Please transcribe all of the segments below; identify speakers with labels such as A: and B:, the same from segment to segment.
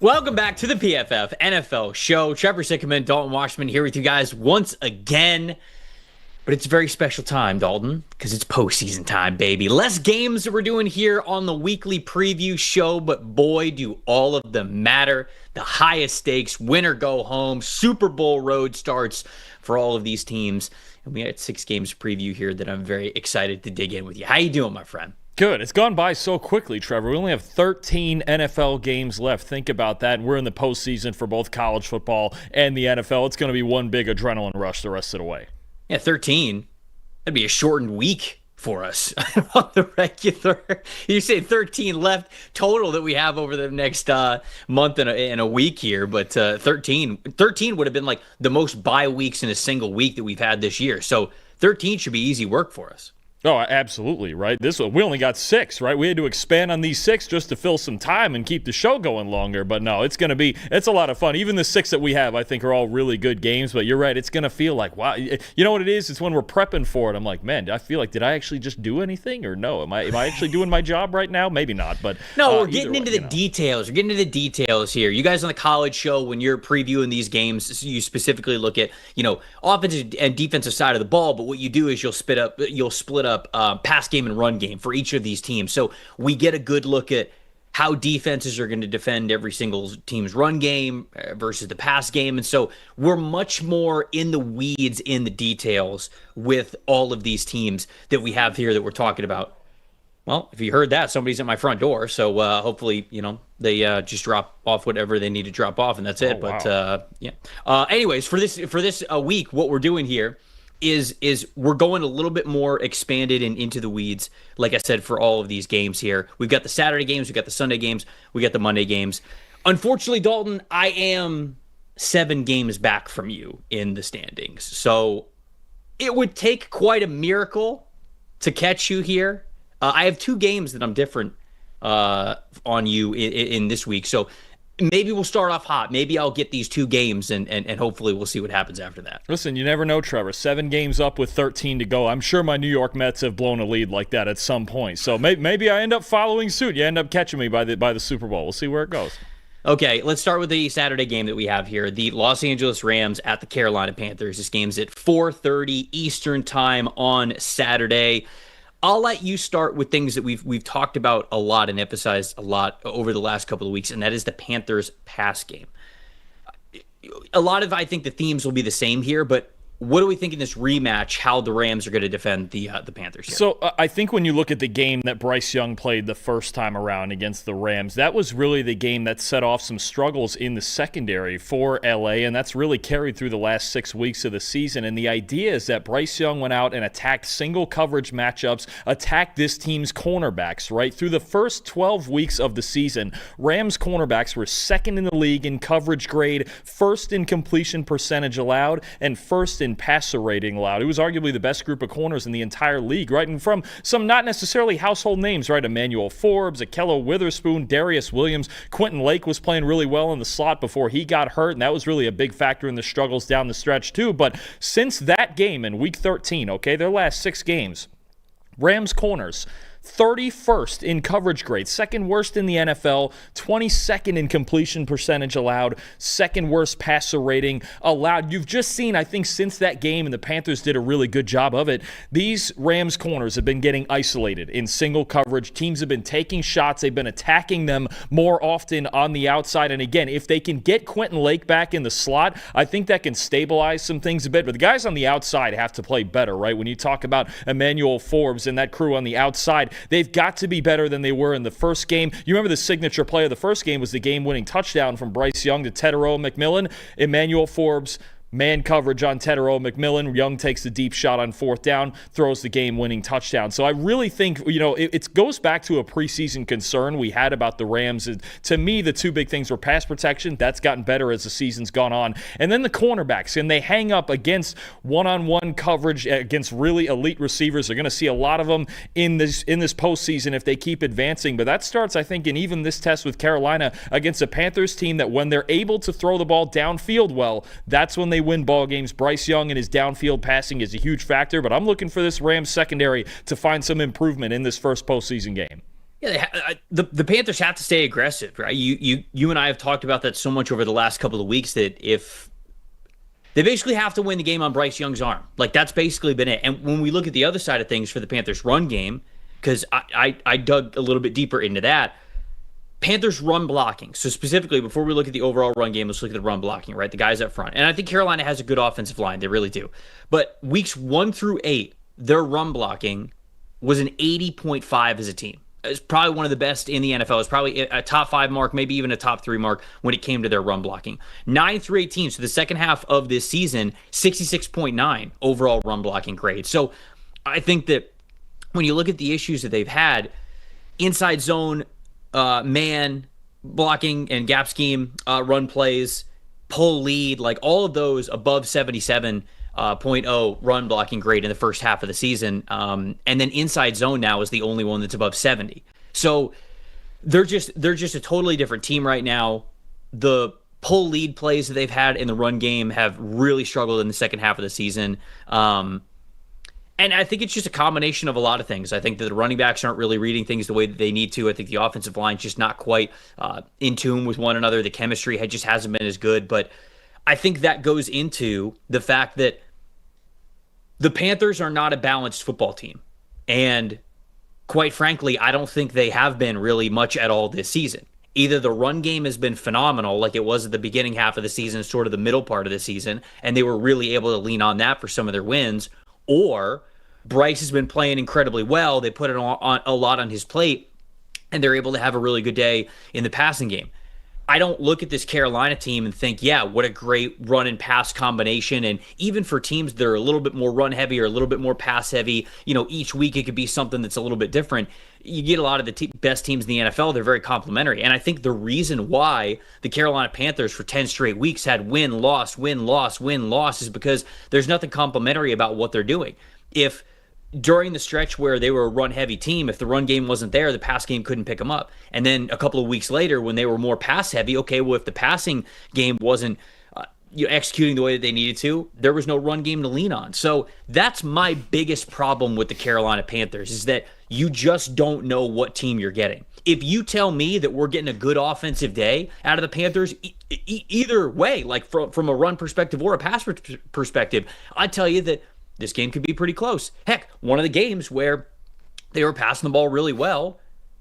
A: Welcome back to the PFF NFL show. Trevor, Sikkema, Dalton, Wasserman here with you guys once again. But it's a very special time, Dalton, because it's postseason time, baby. Less games that we're doing here on the weekly preview show, but boy, do all of them matter. The highest stakes, win or go home, Super Bowl road starts for all of these teams. And we had 6 games to preview here that I'm very excited to dig in with you. How you doing, my friend?
B: Good. It's gone by so quickly, Trevor. We only have 13 NFL games left. Think about that. We're in the postseason for both college football and the NFL. It's going to be one big adrenaline rush the rest of the way.
A: Yeah, 13. That'd be a shortened week for us on the regular. You say 13 left total that we have over the next month and a week here, but 13 would have been like the most bye weeks in a single week that we've had this year. So 13 should be easy work for us.
B: Oh, absolutely, right? We only got 6, right? We had to expand on these 6 just to fill some time and keep the show going longer. But no, it's a lot of fun. Even the 6 that we have, I think, are all really good games. But you're right, it's going to feel like, wow. You know what it is? It's when we're prepping for it. I'm like, man, I feel like, did I actually just do anything? Or no, am I actually doing my job right now? Maybe not. But
A: no, we're getting into the details. We're getting into the details here. You guys on the college show, when you're previewing these games, you specifically look at, offensive and defensive side of the ball. But what you do is you'll split up pass game and run game for each of these teams. So we get a good look at how defenses are going to defend every single team's run game versus the pass game. And so we're much more in the weeds, in the details with all of these teams that we have here that we're talking about. Well, if you heard that, somebody's at my front door. So hopefully, they just drop off whatever they need to drop off, and that's it.
B: Oh, wow.
A: But yeah. Anyways, for this week, what we're doing here is we're going a little bit more expanded and into the weeds, like I said, for all of these games here. We've got the Saturday games, we've got the Sunday games, we got the Monday games. Unfortunately, Dalton, I am 7 games back from you in the standings. So it would take quite a miracle to catch you here. I have 2 games that I'm different on you in this week. So maybe we'll start off hot. Maybe I'll get these 2 games, and hopefully we'll see what happens after that.
B: Listen, you never know, Trevor. 7 games up with 13 to go. I'm sure my New York Mets have blown a lead like that at some point. So maybe I end up following suit. You end up catching me by the Super Bowl. We'll see where it goes.
A: Okay, let's start with the Saturday game that we have here. The Los Angeles Rams at the Carolina Panthers. This game's at 4:30 Eastern time on Saturday. I'll let you start with things that we've talked about a lot and emphasized a lot over the last couple of weeks, and that is the Panthers pass game. I think the themes will be the same here, but what do we think in this rematch, how the Rams are going to defend the Panthers here?
B: So I think when you look at the game that Bryce Young played the first time around against the Rams, that was really the game that set off some struggles in the secondary for LA, and that's really carried through the last 6 weeks of the season. And the idea is that Bryce Young went out and attacked single coverage matchups, attacked this team's cornerbacks, right? Through the first 12 weeks of the season, Rams cornerbacks were 2nd in the league in coverage grade, 1st in completion percentage allowed, and 1st in passer rating allowed. It was arguably the best group of corners in the entire league, right? And from some not necessarily household names, right? Emmanuel Forbes, Akello Witherspoon, Darius Williams, Quentin Lake was playing really well in the slot before he got hurt, and that was really a big factor in the struggles down the stretch too. But since that game in Week 13, okay, their last 6 games, Rams corners 31st in coverage grade, 2nd worst in the NFL, 22nd in completion percentage allowed, 2nd worst passer rating allowed. You've just seen, I think, since that game, and the Panthers did a really good job of it, these Rams corners have been getting isolated in single coverage. Teams have been taking shots. They've been attacking them more often on the outside. And again, if they can get Quentin Lake back in the slot, I think that can stabilize some things a bit. But the guys on the outside have to play better, right? When you talk about Emmanuel Forbes and that crew on the outside, they've got to be better than they were in the first game. You remember the signature play of the first game was the game-winning touchdown from Bryce Young to Terron McMillan. Emmanuel Forbes man coverage on Terron McMillan. Young takes the deep shot on 4th down, throws the game-winning touchdown. So I really think, it goes back to a preseason concern we had about the Rams. To me, the 2 big things were pass protection. That's gotten better as the season's gone on. And then the cornerbacks. And they hang up against one-on-one coverage against really elite receivers. They're going to see a lot of them in this postseason if they keep advancing. But that starts, I think, in even this test with Carolina against a Panthers team that when they're able to throw the ball downfield well, that's when they win ball games. Bryce Young and his downfield passing is a huge factor, but I'm looking for this Rams secondary to find some improvement in this first postseason game.
A: Yeah, the Panthers have to stay aggressive, right? You and I have talked about that so much over the last couple of weeks that if they basically have to win the game on Bryce Young's arm, like that's basically been it. And when we look at the other side of things for the Panthers' run game, because I dug a little bit deeper into that, Panthers run blocking. So specifically, before we look at the overall run game, let's look at the run blocking, right? The guys up front, and I think Carolina has a good offensive line, they really do. But weeks 1 through 8, their run blocking was an 80.5 as a team. It's probably one of the best in the NFL. It's probably a top 5 mark, maybe even a top 3 mark when it came to their run blocking. 9 through 18, so the second half of this season, 66.9 overall run blocking grade. So I think that when you look at the issues that they've had, inside zone, man blocking and gap scheme, run plays, pull lead, like all of those above 77.0 run blocking grade in the first half of the season. And then inside zone now is the only one that's above 70. So they're just a totally different team right now. The pull lead plays that they've had in the run game have really struggled in the second half of the season. And I think it's just a combination of a lot of things. I think that the running backs aren't really reading things the way that they need to. I think the offensive line's just not quite in tune with one another. The chemistry just hasn't been as good. But I think that goes into the fact that the Panthers are not a balanced football team. And quite frankly, I don't think they have been really much at all this season. Either the run game has been phenomenal, like it was at the beginning half of the season, sort of the middle part of the season, and they were really able to lean on that for some of their wins, or Bryce has been playing incredibly well. They put a lot on his plate, and they're able to have a really good day in the passing game. I don't look at this Carolina team and think, yeah, what a great run and pass combination. And even for teams that are a little bit more run heavy or a little bit more pass heavy, each week it could be something that's a little bit different. You get a lot of the best teams in the NFL. They're very complementary. And I think the reason why the Carolina Panthers for 10 straight weeks had win, loss, win, loss, win, loss is because there's nothing complementary about what they're doing. If during the stretch where they were a run-heavy team, if the run game wasn't there, the pass game couldn't pick them up. And then a couple of weeks later, when they were more pass-heavy, okay, well, if the passing game wasn't executing the way that they needed to, there was no run game to lean on. So that's my biggest problem with the Carolina Panthers, is that you just don't know what team you're getting. If you tell me that we're getting a good offensive day out of the Panthers, either way, like from a run perspective or a pass perspective, I tell you that this game could be pretty close. Heck, one of the games where they were passing the ball really well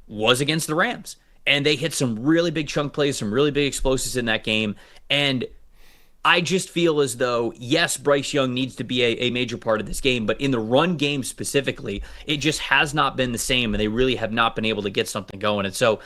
A: was against the Rams. And they hit some really big chunk plays, some really big explosives in that game. And I just feel as though, yes, Bryce Young needs to be a major part of this game, but in the run game specifically, it just has not been the same, and they really have not been able to get something going. And so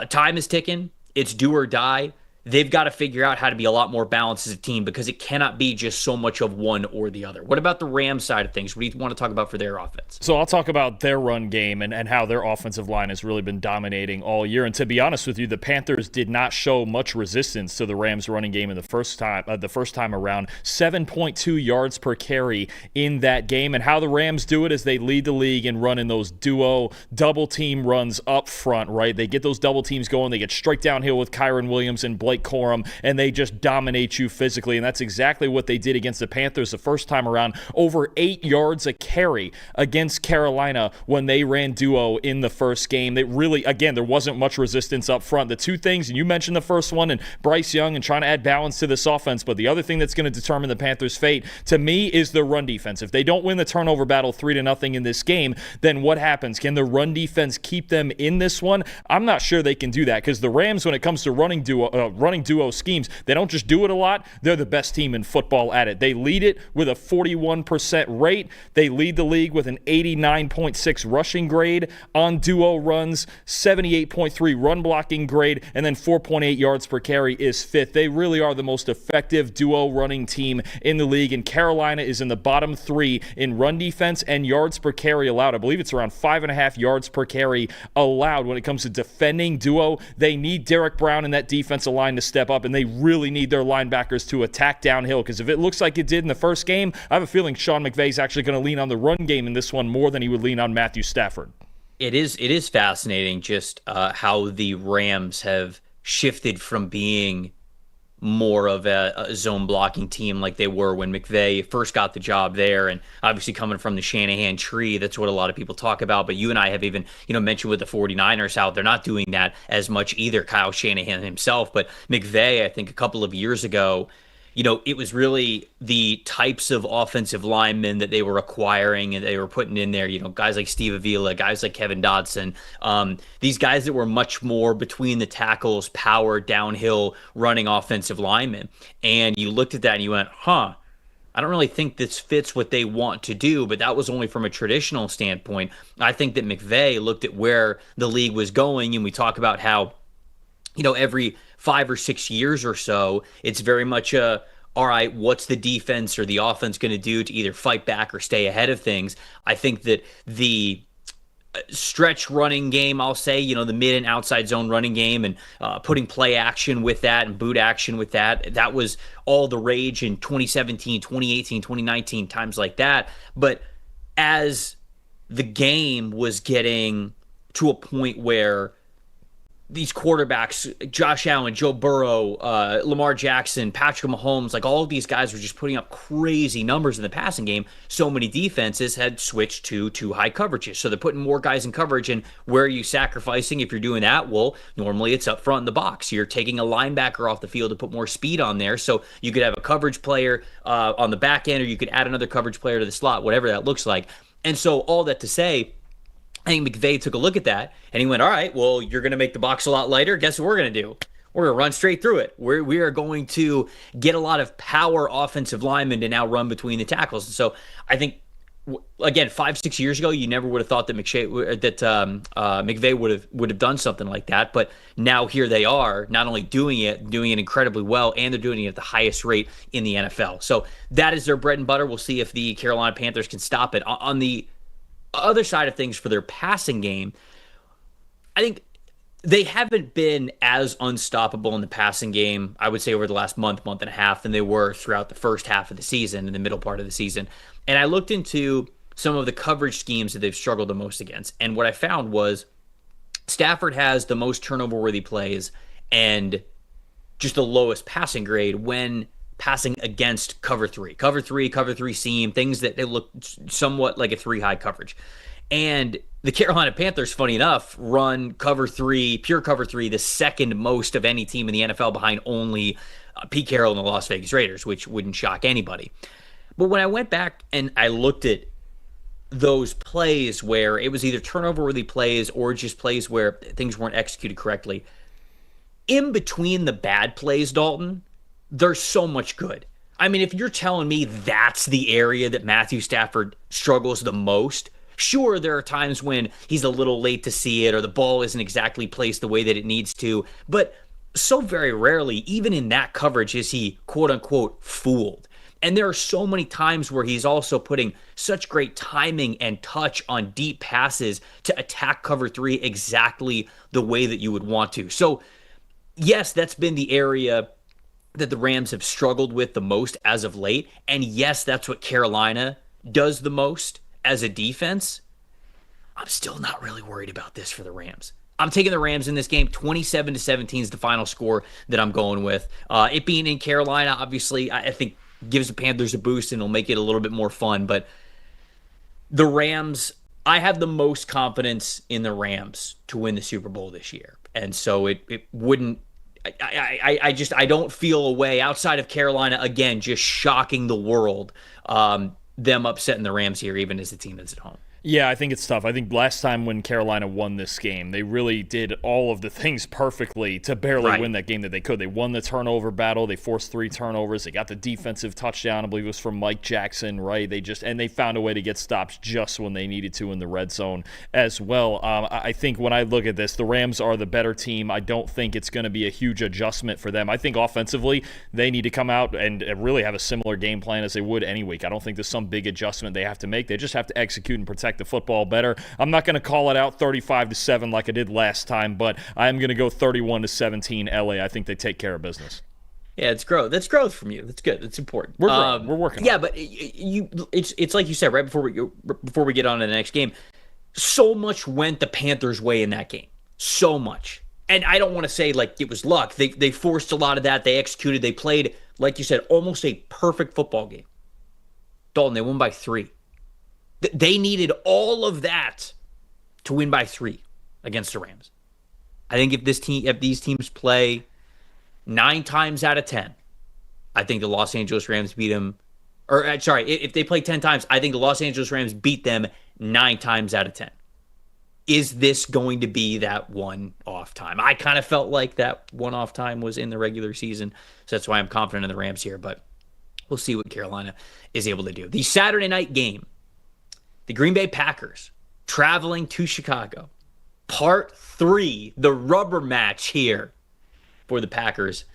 A: time is ticking. It's do or die. They've got to figure out how to be a lot more balanced as a team, because it cannot be just so much of one or the other. What about the Rams side of things? What do you want to talk about for their offense?
B: So I'll talk about their run game and how their offensive line has really been dominating all year. And to be honest with you, the Panthers did not show much resistance to the Rams running game in the first time around. 7.2 yards per carry in that game. And how the Rams do it is they lead the league in running those duo double team runs up front, right? They get those double teams going. They get straight downhill with Kyron Williams and Blake Corum, and they just dominate you physically. And that's exactly what they did against the Panthers the first time around. Over 8 yards a carry against Carolina when they ran duo in the first game. They really, again, there wasn't much resistance up front. The two things, and you mentioned the first one, and Bryce Young and trying to add balance to this offense, but the other thing that's going to determine the Panthers' fate, to me, is the run defense. If they don't win the turnover battle 3-0 in this game, then what happens? Can the run defense keep them in this one? I'm not sure they can do that, because the Rams, when it comes to running duo schemes, they don't just do it a lot. They're the best team in football at it. They lead it with a 41% rate. They lead the league with an 89.6 rushing grade on duo runs, 78.3 run blocking grade, and then 4.8 yards per carry is fifth. They really are the most effective duo running team in the league, and Carolina is in the bottom 3 in run defense and yards per carry allowed. I believe it's around 5.5 yards per carry allowed when it comes to defending duo. They need Derek Brown and that defensive line to step up, and they really need their linebackers to attack downhill, because if it looks like it did in the first game, I have a feeling Sean McVay's actually going to lean on the run game in this one more than he would lean on Matthew Stafford.
A: It is fascinating just how the Rams have shifted from being more of a zone blocking team like they were when McVay first got the job there. And obviously coming from the Shanahan tree, that's what a lot of people talk about. But you and I have even, mentioned with the 49ers how they're not doing that as much either, Kyle Shanahan himself. But McVay, I think a couple of years ago, it was really the types of offensive linemen that they were acquiring and they were putting in there, guys like Steve Avila, guys like Kevin Dodson, these guys that were much more between the tackles, power, downhill, running offensive linemen. And you looked at that and you went, I don't really think this fits what they want to do, but that was only from a traditional standpoint. I think that McVay looked at where the league was going, and we talk about how, every 5 or 6 years or so, it's very much all right, what's the defense or the offense going to do to either fight back or stay ahead of things? I think that the stretch running game, I'll say, the mid and outside zone running game and putting play action with that and boot action with that was all the rage in 2017, 2018, 2019, times like that. But as the game was getting to a point where these quarterbacks, Josh Allen, Joe Burrow, Lamar Jackson, Patrick Mahomes, like all of these guys were just putting up crazy numbers in the passing game. So many defenses had switched to too high coverages. So they're putting more guys in coverage. And where are you sacrificing if you're doing that? Well, normally it's up front in the box. You're taking a linebacker off the field to put more speed on there. So you could have a coverage player on the back end, or you could add another coverage player to the slot, whatever that looks like. And so all that to say, I think McVay took a look at that and he went, all right, well, you're going to make the box a lot lighter. Guess what we're going to do? We're going to run straight through it. We are going to get a lot of power offensive linemen to now run between the tackles. And so I think, again, 5-6 years ago, you never would have thought that McVay would have done something like that. But now here they are, not only doing it incredibly well, and they're doing it at the highest rate in the NFL. So that is their bread and butter. We'll see if the Carolina Panthers can stop it. On the other side of things for their passing game, I think they haven't been as unstoppable in the passing game, I would say, over the last month and a half than they were throughout the first half of the season and the middle part of the season. And I looked into some of the coverage schemes that they've struggled the most against. And what I found was Stafford has the most turnover-worthy plays and just the lowest passing grade when passing against cover three seam, things that they look somewhat like a 3-high coverage. And the Carolina Panthers, funny enough, run pure cover three, the second most of any team in the NFL, behind only Pete Carroll and the Las Vegas Raiders, which wouldn't shock anybody. But when I went back and I looked at those plays where it was either turnover-worthy plays or just plays where things weren't executed correctly, in between the bad plays, Dalton, there's so much good. I mean, if you're telling me that's the area that Matthew Stafford struggles the most, sure, there are times when he's a little late to see it or the ball isn't exactly placed the way that it needs to, but so very rarely, even in that coverage, is he quote-unquote fooled. And there are so many times where he's also putting such great timing and touch on deep passes to attack cover three exactly the way that you would want to. So, yes, that's been the area that the Rams have struggled with the most as of late. And yes, that's what Carolina does the most as a defense. I'm still not really worried about this for the Rams. I'm taking the Rams in this game. 27-17 is the final score that I'm going with. It being in Carolina, obviously, I think gives the Panthers a boost and it'll make it a little bit more fun. But the Rams, I have the most confidence in the Rams to win the Super Bowl this year. And so it wouldn't, I don't feel a way outside of Carolina, again, just shocking the world, them upsetting the Rams here, even as a team that's at home.
B: Yeah, I think it's tough. I think last time when Carolina won this game, they really did all of the things perfectly to barely win that game that they could. They won the turnover battle. They forced 3 turnovers. They got the defensive touchdown. I believe it was from Mike Jackson, right? They found a way to get stops just when they needed to in the red zone as well. I think when I look at this, the Rams are the better team. I don't think it's going to be a huge adjustment for them. I think offensively, they need to come out and really have a similar game plan as they would any week. I don't think there's some big adjustment they have to make. They just have to execute and protect the football better. I'm not going to call it out 35-7 like I did last time, but I am going to go 31-17 LA. I think they take care of business.
A: Yeah, it's growth. That's growth from you. That's good. That's important.
B: We're working.
A: Yeah, but it's like you said right before we get on to the next game. So much went the Panthers' way in that game. So much. And I don't want to say like it was luck. They forced a lot of that. They executed. They played, like you said, almost a perfect football game. Dalton, they won by 3. They needed all of that to win by 3 against the Rams. I think if these teams play 9 times out of 10, I think the Los Angeles Rams beat them. Or sorry, if they play 10 times, I think the Los Angeles Rams beat them 9 times out of 10. Is this going to be that one-off time? I kind of felt like that one-off time was in the regular season, so that's why I'm confident in the Rams here, but we'll see what Carolina is able to do. The Saturday night game, the Green Bay Packers traveling to Chicago. Part 3, the rubber match here for the Packers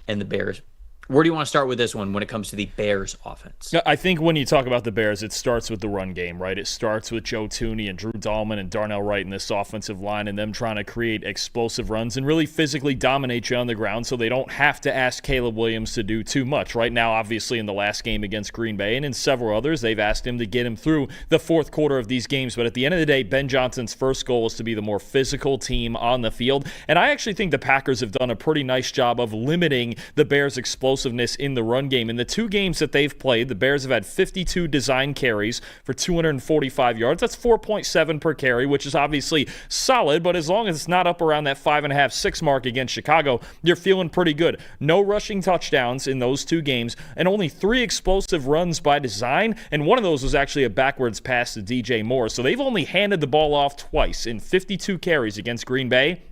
A: and the Bears. Where do you want to start with this one when it comes to the Bears offense?
B: I think when you talk about the Bears, it starts with the run game, right? It starts with Joe Thuney and Drew Dahlman and Darnell Wright in this offensive line and them trying to create explosive runs and really physically dominate you on the ground so they don't have to ask Caleb Williams to do too much. Right now, obviously, in the last game against Green Bay and in several others, they've asked him to get him through the fourth quarter of these games. But at the end of the day, Ben Johnson's first goal is to be the more physical team on the field. And I actually think the Packers have done a pretty nice job of limiting the Bears' explosiveness in the run game. In the 2 games that they've played, the Bears have had 52 design carries for 245 yards. That's 4.7 per carry, which is obviously solid, but as long as it's not up around that 5.5, 6 mark against Chicago, you're feeling pretty good. No rushing touchdowns in those 2 games, and only 3 explosive runs by design, and one of those was actually a backwards pass to DJ Moore. So they've only handed the ball off twice in 52 carries against Green Bay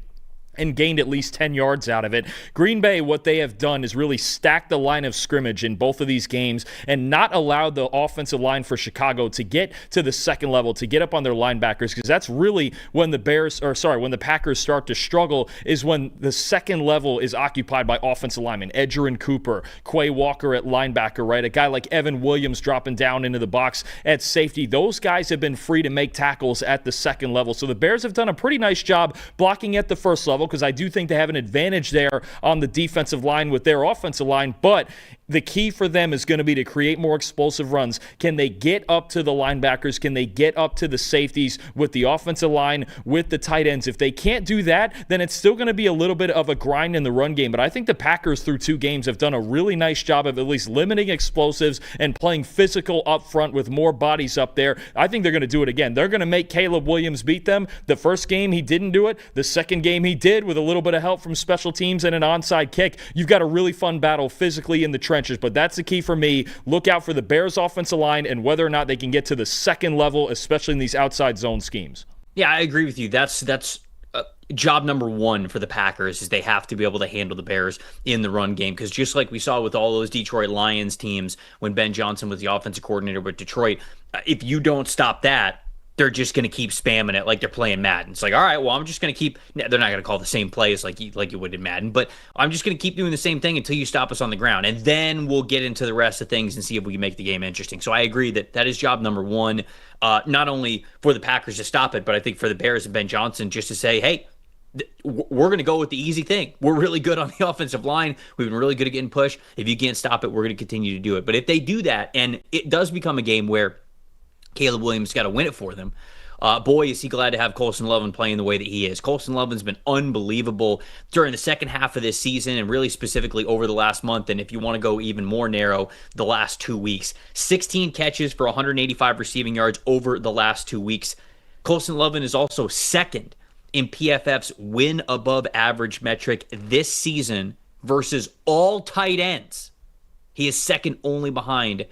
B: and gained at least 10 yards out of it. Green Bay, what they have done is really stack the line of scrimmage in both of these games and not allowed the offensive line for Chicago to get to the second level, to get up on their linebackers, because that's really when the Packers start to struggle, is when the second level is occupied by offensive linemen. Edgerrin Cooper, Quay Walker at linebacker, right? A guy like Evan Williams dropping down into the box at safety. Those guys have been free to make tackles at the second level. So the Bears have done a pretty nice job blocking at the first level, because I do think they have an advantage there on the defensive line with their offensive line, but the key for them is going to be to create more explosive runs. Can they get up to the linebackers? Can they get up to the safeties with the offensive line, with the tight ends? If they can't do that, then it's still going to be a little bit of a grind in the run game. But I think the Packers through 2 games have done a really nice job of at least limiting explosives and playing physical up front with more bodies up there. I think they're going to do it again. They're going to make Caleb Williams beat them. The first game, he didn't do it. The second game, he did with a little bit of help from special teams and an onside kick. You've got a really fun battle physically in the trenches, but that's the key for me. Look out for the Bears offensive line and whether or not they can get to the second level, especially in these outside zone schemes.
A: Yeah, I agree with you. That's job number 1 for the Packers, is they have to be able to handle the Bears in the run game, because just like we saw with all those Detroit Lions teams when Ben Johnson was the offensive coordinator with Detroit, if you don't stop that, they're just going to keep spamming it like they're playing Madden. It's like, all right, well, I'm just going to keep – they're not going to call the same plays like you would in Madden, but I'm just going to keep doing the same thing until you stop us on the ground, and then we'll get into the rest of things and see if we can make the game interesting. So I agree that is job number 1, not only for the Packers to stop it, but I think for the Bears and Ben Johnson just to say, hey, we're going to go with the easy thing. We're really good on the offensive line. We've been really good at getting push. If you can't stop it, we're going to continue to do it. But if they do that, and it does become a game where Caleb Williams got to win it for them, boy, is he glad to have Colston Loveland playing the way that he is. Colston Loveland's been unbelievable during the second half of this season, and really specifically over the last month, and if you want to go even more narrow, the last 2 weeks. 16 catches for 185 receiving yards over the last 2 weeks. Colston Loveland is also second in PFF's win above average metric this season versus all tight ends. He is second only behind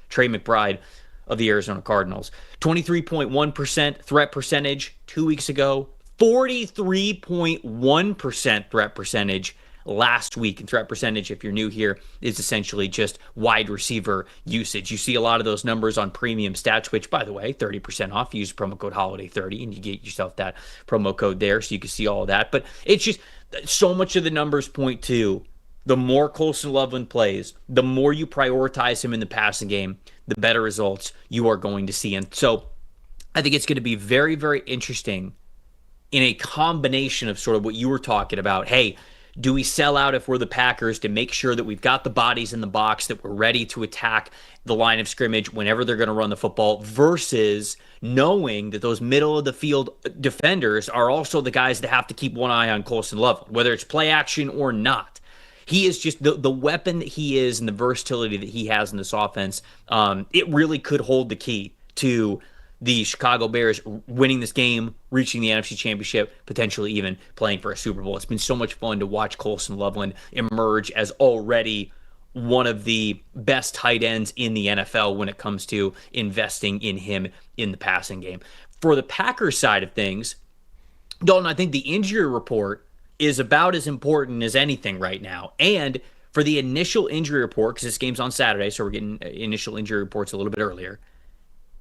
A: Trey McBride of the Arizona Cardinals. 23.1% threat percentage 2 weeks ago. 43.1% threat percentage last week. And threat percentage, if you're new here, is essentially just wide receiver usage. You see a lot of those numbers on premium stats, which, by the way, 30% off. Use promo code HOLIDAY30 and you get yourself that promo code there so you can see all of that. But it's just so much of the numbers point to the more Colston Loveland plays, the more you prioritize him in the passing game, the better results you are going to see. And so I think it's going to be very, very interesting in a combination of sort of what you were talking about. Hey, Do we sell out if we're the Packers to make sure that we've got the bodies in the box, that we're ready to attack the line of scrimmage whenever they're going to run the football, versus knowing that those middle of the field defenders are also the guys that have to keep one eye on Colson Loveland, whether it's play action or not. He is just the weapon that he is, and the versatility that he has in this offense. It really could hold the key to the Chicago Bears winning this game, reaching the NFC Championship, potentially even playing for a Super Bowl. It's been so much fun to watch Colson Loveland emerge as already one of the best tight ends in the NFL when it comes to investing in him in the passing game. For the Packers side of things, Dalton, I think the injury report is about as important as anything right now. And for the initial injury report, because this game's on Saturday, so we're getting initial injury reports a little bit earlier,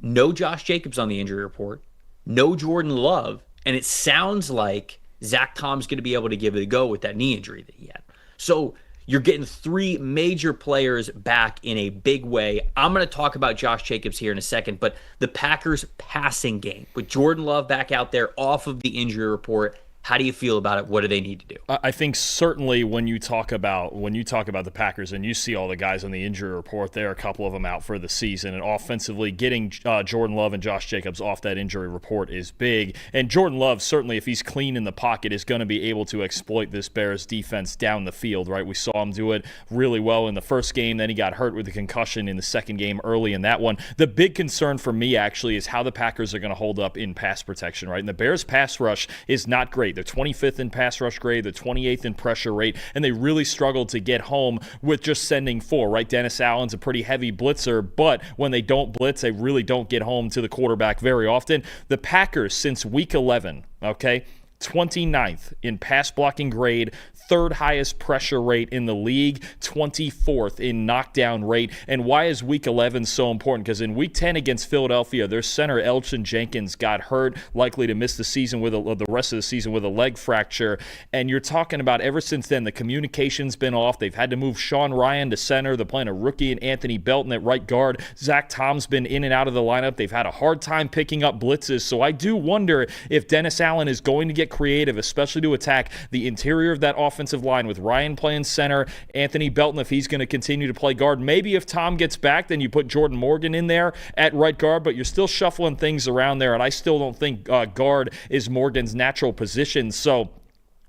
A: no Josh Jacobs on the injury report, no Jordan Love, and it sounds like Zach Tom's going to be able to give it a go with that knee injury that he had. So you're getting three major players back in a big way. I'm going to talk about Josh Jacobs here in a second, but the Packers passing game with Jordan Love back out there off of the injury report, how do you feel about it? What do they need to do?
B: I think certainly when you talk about the Packers and you see all the guys on the injury report, there are a couple of them out for the season. And offensively, getting Jordan Love and Josh Jacobs off that injury report is big. And Jordan Love, certainly if he's clean in the pocket, is going to be able to exploit this Bears defense down the field, right? We saw him do it really well in the first game. Then he got hurt with a concussion in the second game early in that one. The big concern for me actually is how the Packers are going to hold up in pass protection, right? And the Bears pass rush is not great. They're 25th in pass rush grade, they're 28th in pressure rate, and they really struggled to get home with just sending four, right? Dennis Allen's a pretty heavy blitzer, but when they don't blitz, they really don't get home to the quarterback very often. The Packers, since week 11, okay, 29th in pass blocking grade, third highest pressure rate in the league, 24th in knockdown rate. And why is week 11 so important? Because in week 10 against Philadelphia, their center Elgton Jenkins got hurt, likely to miss the season with the rest of the season with a leg fracture. And you're talking about ever since then, the communication's been off. They've had to move Sean Ryan to center. They're playing a rookie and Anthony Belton at right guard. Zach Tom's been in and out of the lineup. They've had a hard time picking up blitzes. So I do wonder if Dennis Allen is going to get creative, especially to attack the interior of that offensive line with Ryan playing center, Anthony Belton if he's going to continue to play guard. Maybe if Tom gets back, then you put Jordan Morgan in there at right guard, but you're still shuffling things around there, and I still don't think guard is Morgan's natural position. So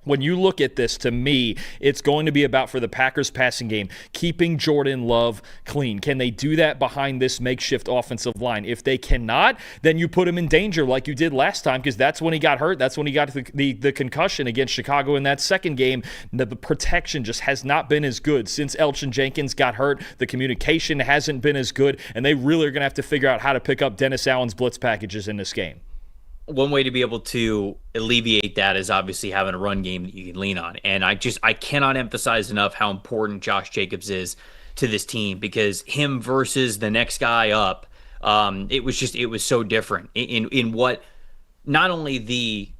B: when you look at this, to me, it's going to be about, for the Packers passing game, keeping Jordan Love clean. Can they do that behind this makeshift offensive line? If they cannot, then you put him in danger like you did last time, because that's when he got hurt. That's when he got the concussion against Chicago in that second game. The protection just has not been as good. Since Elgton Jenkins got hurt, the communication hasn't been as good, and they really are going to have to figure out how to pick up Dennis Allen's blitz packages in this game.
A: One way to be able to alleviate that is obviously having a run game that you can lean on. And I cannot emphasize enough how important Josh Jacobs is to this team, because him versus the next guy up, it was so different in what, not only the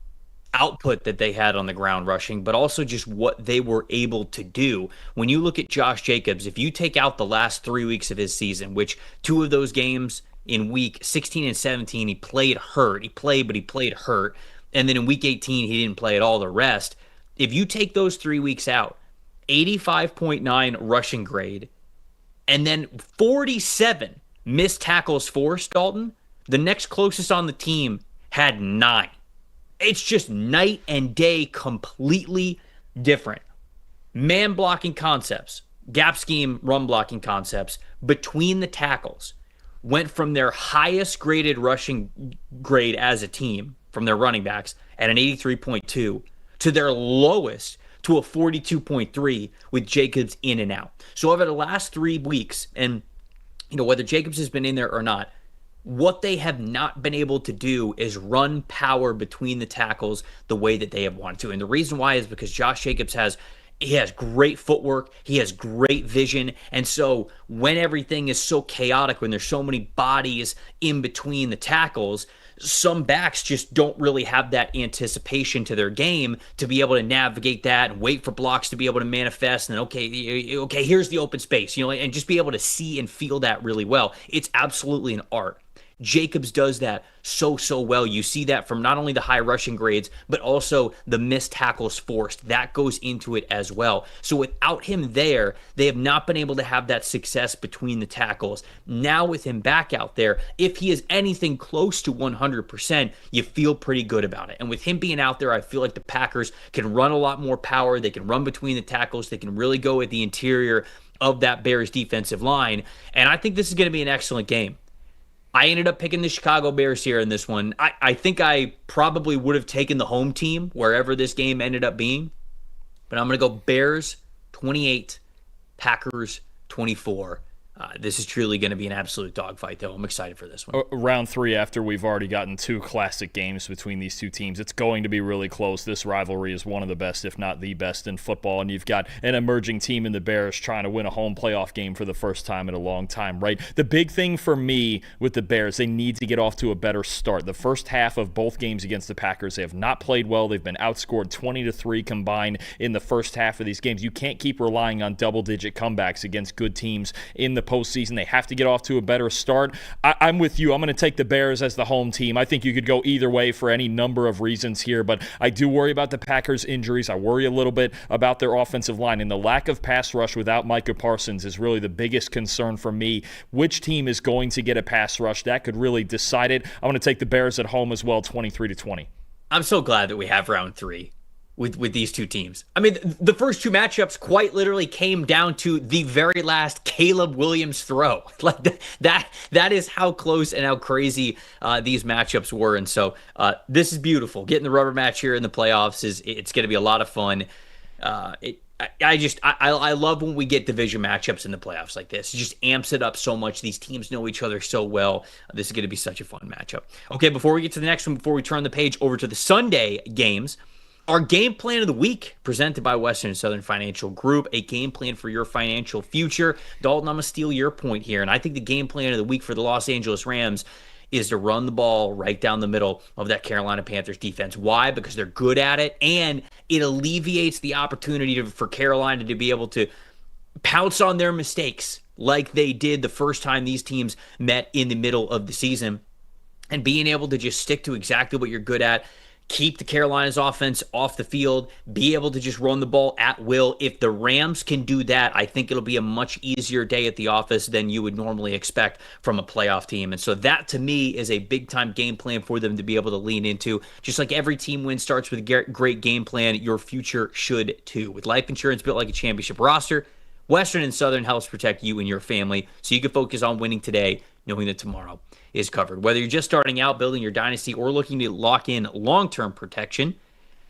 A: output that they had on the ground rushing, but also just what they were able to do. When you look at Josh Jacobs, if you take out the last 3 weeks of his season, which two of those games in week 16 and 17, he played hurt. He played, but he played hurt. And then in week 18, he didn't play at all the rest. If you take those 3 weeks out, 85.9 rushing grade, and then 47 missed tackles forced, Dalton, the next closest on the team had 9. It's just night and day, completely different. Man blocking concepts, gap scheme, run blocking concepts between the tackles went from their highest graded rushing grade as a team from their running backs at an 83.2 to their lowest to a 42.3 with Jacobs in and out. So over the last 3 weeks, and whether Jacobs has been in there or not, what they have not been able to do is run power between the tackles the way that they have wanted to. And the reason why is because Josh Jacobs has great footwork. He has great vision. And so when everything is so chaotic, when there's so many bodies in between the tackles, some backs just don't really have that anticipation to their game to be able to navigate that and wait for blocks to be able to manifest. And okay, here's the open space, and just be able to see and feel that really well. It's absolutely an art. Jacobs does that so well. You see that from not only the high rushing grades, but also the missed tackles forced. That goes into it as well. So without him there, they have not been able to have that success between the tackles. Now with him back out there, if he is anything close to 100%, you feel pretty good about it. And with him being out there, I feel like the Packers can run a lot more power. They can run between the tackles. They can really go at the interior of that Bears defensive line. And I think this is going to be an excellent game. I ended up picking the Chicago Bears here in this one. I think I probably would have taken the home team wherever this game ended up being. But I'm going to go Bears 28, Packers 24. This is truly going to be an absolute dogfight, though. I'm excited for this one.
B: Round 3, after we've already gotten 2 classic games between these two teams, it's going to be really close. This rivalry is one of the best, if not the best, in football. And you've got an emerging team in the Bears trying to win a home playoff game for the first time in a long time, right? The big thing for me with the Bears, they need to get off to a better start. The first half of both games against the Packers, they have not played well. They've been outscored 20-3 combined in the first half of these games. You can't keep relying on double-digit comebacks against good teams in the postseason. They have to get off to a better start. I'm with you. I'm going to take the Bears as the home team. I think you could go either way for any number of reasons here, but I do worry about the Packers' injuries. I worry a little bit about their offensive line, and the lack of pass rush without Micah Parsons is really the biggest concern for me. Which team is going to get a pass rush? That could really decide it. I'm going to take the Bears at home as well, 23-20.
A: I'm so glad that we have round 3 with these two teams. I mean, the first 2 matchups quite literally came down to the very last Caleb Williams throw. Like that is how close and how crazy these matchups were. And so this is beautiful. Getting the rubber match here in the playoffs it's going to be a lot of fun. I love when we get division matchups in the playoffs like this. It just amps it up so much. These teams know each other so well. This is going to be such a fun matchup. Okay, before we get to the next one, before we turn the page over to the Sunday games, our game plan of the week, presented by Western and Southern Financial Group, a game plan for your financial future. Dalton, I'm going to steal your point here, and I think the game plan of the week for the Los Angeles Rams is to run the ball right down the middle of that Carolina Panthers defense. Why? Because they're good at it, and it alleviates the opportunity for Carolina to be able to pounce on their mistakes like they did the first time these teams met in the middle of the season, and being able to just stick to exactly what you're good at, keep the Carolina's offense off the field, be able to just run the ball at will. If the Rams can do that, I think it'll be a much easier day at the office than you would normally expect from a playoff team. And so that, to me, is a big-time game plan for them to be able to lean into. Just like every team win starts with a great game plan, your future should too. With life insurance built like a championship roster, Western and Southern helps protect you and your family so you can focus on winning today, knowing that tomorrow is covered. Whether you're just starting out building your dynasty or looking to lock in long-term protection,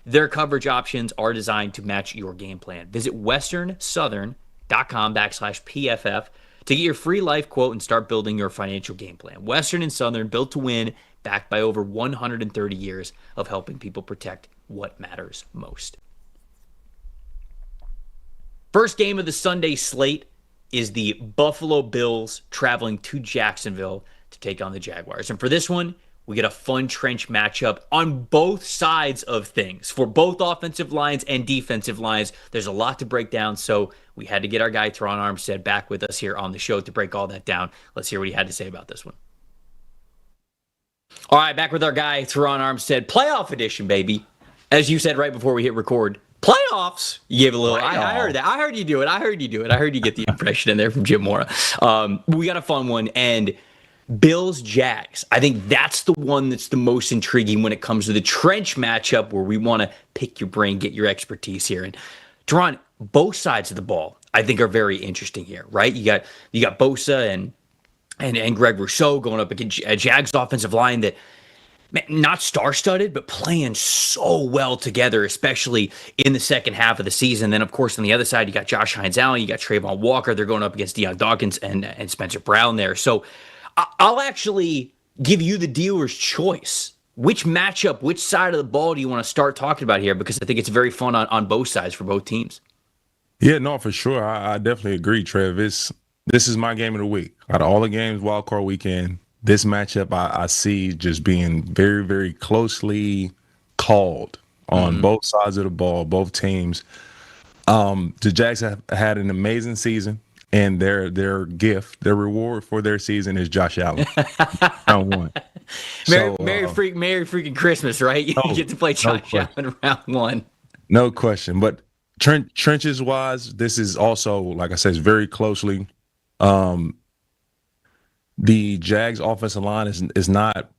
A: their coverage options are designed to match your game plan. Visit westernsouthern.com/PFF to get your free life quote and start building your financial game plan. Western and Southern, built to win, backed by over 130 years of helping people protect what matters most. First game of the Sunday slate is the Buffalo Bills traveling to Jacksonville to take on the Jaguars. And for this one, we get a fun trench matchup on both sides of things. For both offensive lines and defensive lines, there's a lot to break down, so we had to get our guy Terron Armstead back with us here on the show to break all that down. Let's hear what he had to say about this one. All right, back with our guy Terron Armstead. Playoff edition, baby. As you said right before we hit record, playoffs. You gave a little. I heard that. I heard you do it. I heard you get the impression in there from Jim Mora. We got a fun one, and Bills Jags. I think that's the one that's the most intriguing when it comes to the trench matchup, where we want to pick your brain, get your expertise here. And Terron, both sides of the ball, I think, are very interesting here, right? You got Bosa and Greg Rousseau going up against a Jags offensive line that, not star-studded, but playing so well together, especially in the second half of the season. Then, of course, on the other side, you got Josh Hines-Allen, you got Trayvon Walker. They're going up against Deion Dawkins and Spencer Brown there. So I'll actually give you the dealer's choice. Which matchup, which side of the ball do you want to start talking about here? Because I think it's very fun on both sides for both teams.
C: Yeah, no, for sure. I definitely agree, Trev. This is my game of the week. Out of all the games, wild card weekend, this matchup I see just being very, very closely called on both sides of the ball, both teams. The Jags have had an amazing season. and their gift, their reward for their season is Josh Allen. Round one.
A: Merry freaking Christmas, right? You
C: No,
A: get to play Josh Allen round one.
C: No question. But trenches wise, this is also, like I said, it's very closely. The Jags offensive line is not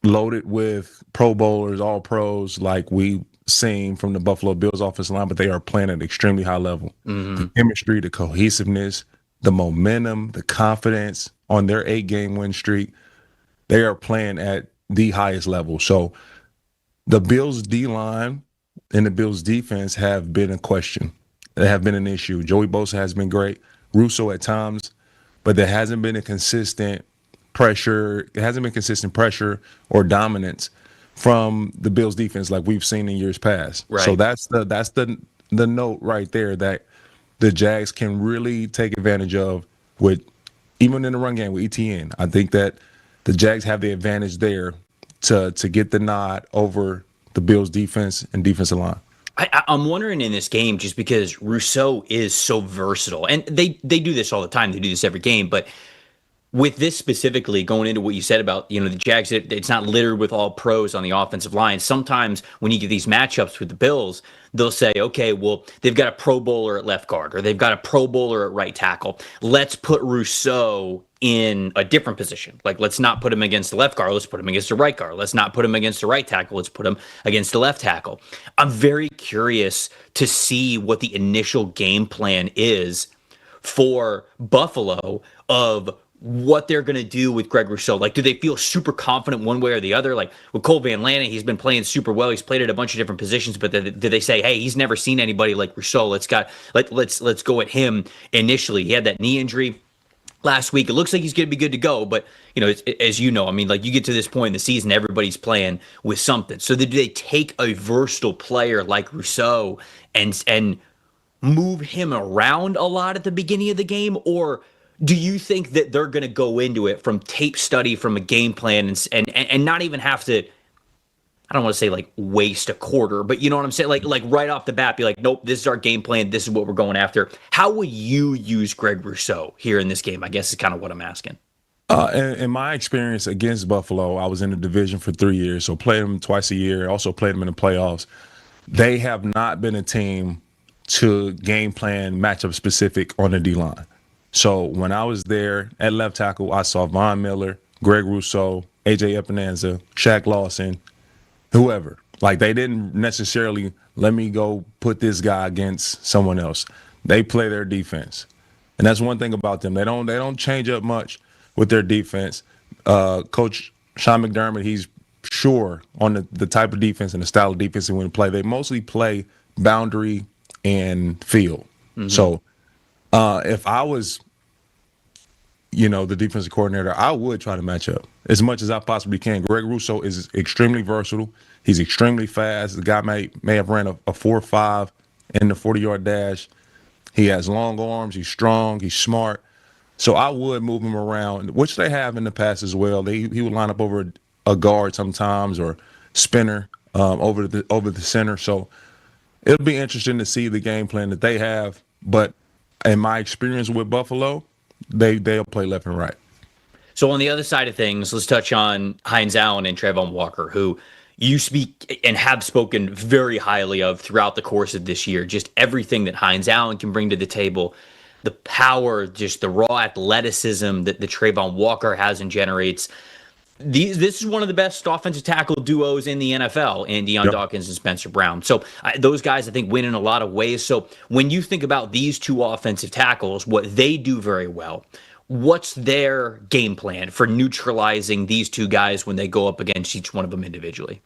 C: loaded with Pro Bowlers, all pros like we seen from the Buffalo Bills offensive line, but they are playing at an extremely high level. The chemistry, the cohesiveness, the momentum, the confidence on their 8-game win streak, they are playing at the highest level. So the Bills D-line and the Bills defense have been a question. They have been an issue. Joey Bosa has been great. Russo at times, but there hasn't been a consistent pressure. It hasn't been consistent pressure or dominance from the Bills defense like we've seen in years past.
A: Right.
C: So that's the note right there that the Jags can really take advantage of with, even in the run game with ETN. I think that the Jags have the advantage there to get the nod over the Bills defense and defensive line.
A: I'm wondering in this game, just because Rousseau is so versatile, and they do this all the time. They do this every game, but with this specifically, going into what you said about, the Jags, it's not littered with all pros on the offensive line. Sometimes when you get these matchups with the Bills, they'll say, okay, well, they've got a Pro Bowler at left guard, or they've got a Pro Bowler at right tackle. Let's put Rousseau in a different position. Like, let's not put him against the left guard. Let's put him against the right guard. Let's not put him against the right tackle. Let's put him against the left tackle. I'm very curious to see what the initial game plan is for Buffalo of what they're going to do with Greg Rousseau. Like, do they feel super confident one way or the other? Like, with Cole Van Lannon, he's been playing super well. He's played at a bunch of different positions, but do they say, hey, he's never seen anybody like Rousseau. Let's go at him initially. He had that knee injury last week. It looks like he's going to be good to go, but as you know, I mean, like, you get to this point in the season, everybody's playing with something. So do they take a versatile player like Rousseau and move him around a lot at the beginning of the game, or do you think that they're going to go into it from tape study, from a game plan, and not even have to, I don't want to say like waste a quarter, but you know what I'm saying? Like right off the bat, be like, nope, this is our game plan. This is what we're going after. How would you use Greg Rousseau here in this game? I guess is kind of what I'm asking.
C: In my experience against Buffalo, I was in the division for 3 years, so played them twice a year, also played them in the playoffs. They have not been a team to game plan matchup specific on the D-line. So when I was there at left tackle, I saw Von Miller, Greg Rousseau, AJ Epinanza, Shaq Lawson, whoever. Like, they didn't necessarily let me go put this guy against someone else. They play their defense. And that's one thing about them. They don't change up much with their defense. Coach Sean McDermott, he's sure on the type of defense and the style of defense they want to play. They mostly play boundary and field. Mm-hmm. So if I was, the defensive coordinator, I would try to match up as much as I possibly can. Greg Rousseau is extremely versatile. He's extremely fast. The guy may have ran a 4.5 in the 40-yard dash. He has long arms. He's strong. He's smart. So I would move him around, which they have in the past as well. He would line up over a guard sometimes, or spinner over the center. So it'll be interesting to see the game plan that they have. But in my experience with Buffalo, they'll play left and right.
A: So on the other side of things, let's touch on Hines Allen and Trevor Walker, who you speak and have spoken very highly of throughout the course of this year. Just everything that Hines Allen can bring to the table, the power, just the raw athleticism that the Trayvon Walker has and generates. This is one of the best offensive tackle duos in the NFL, and Deion Dawkins and Spencer Brown. So those guys, I think, win in a lot of ways. So when you think about these two offensive tackles, what they do very well, what's their game plan for neutralizing these two guys when they go up against each one of them individually?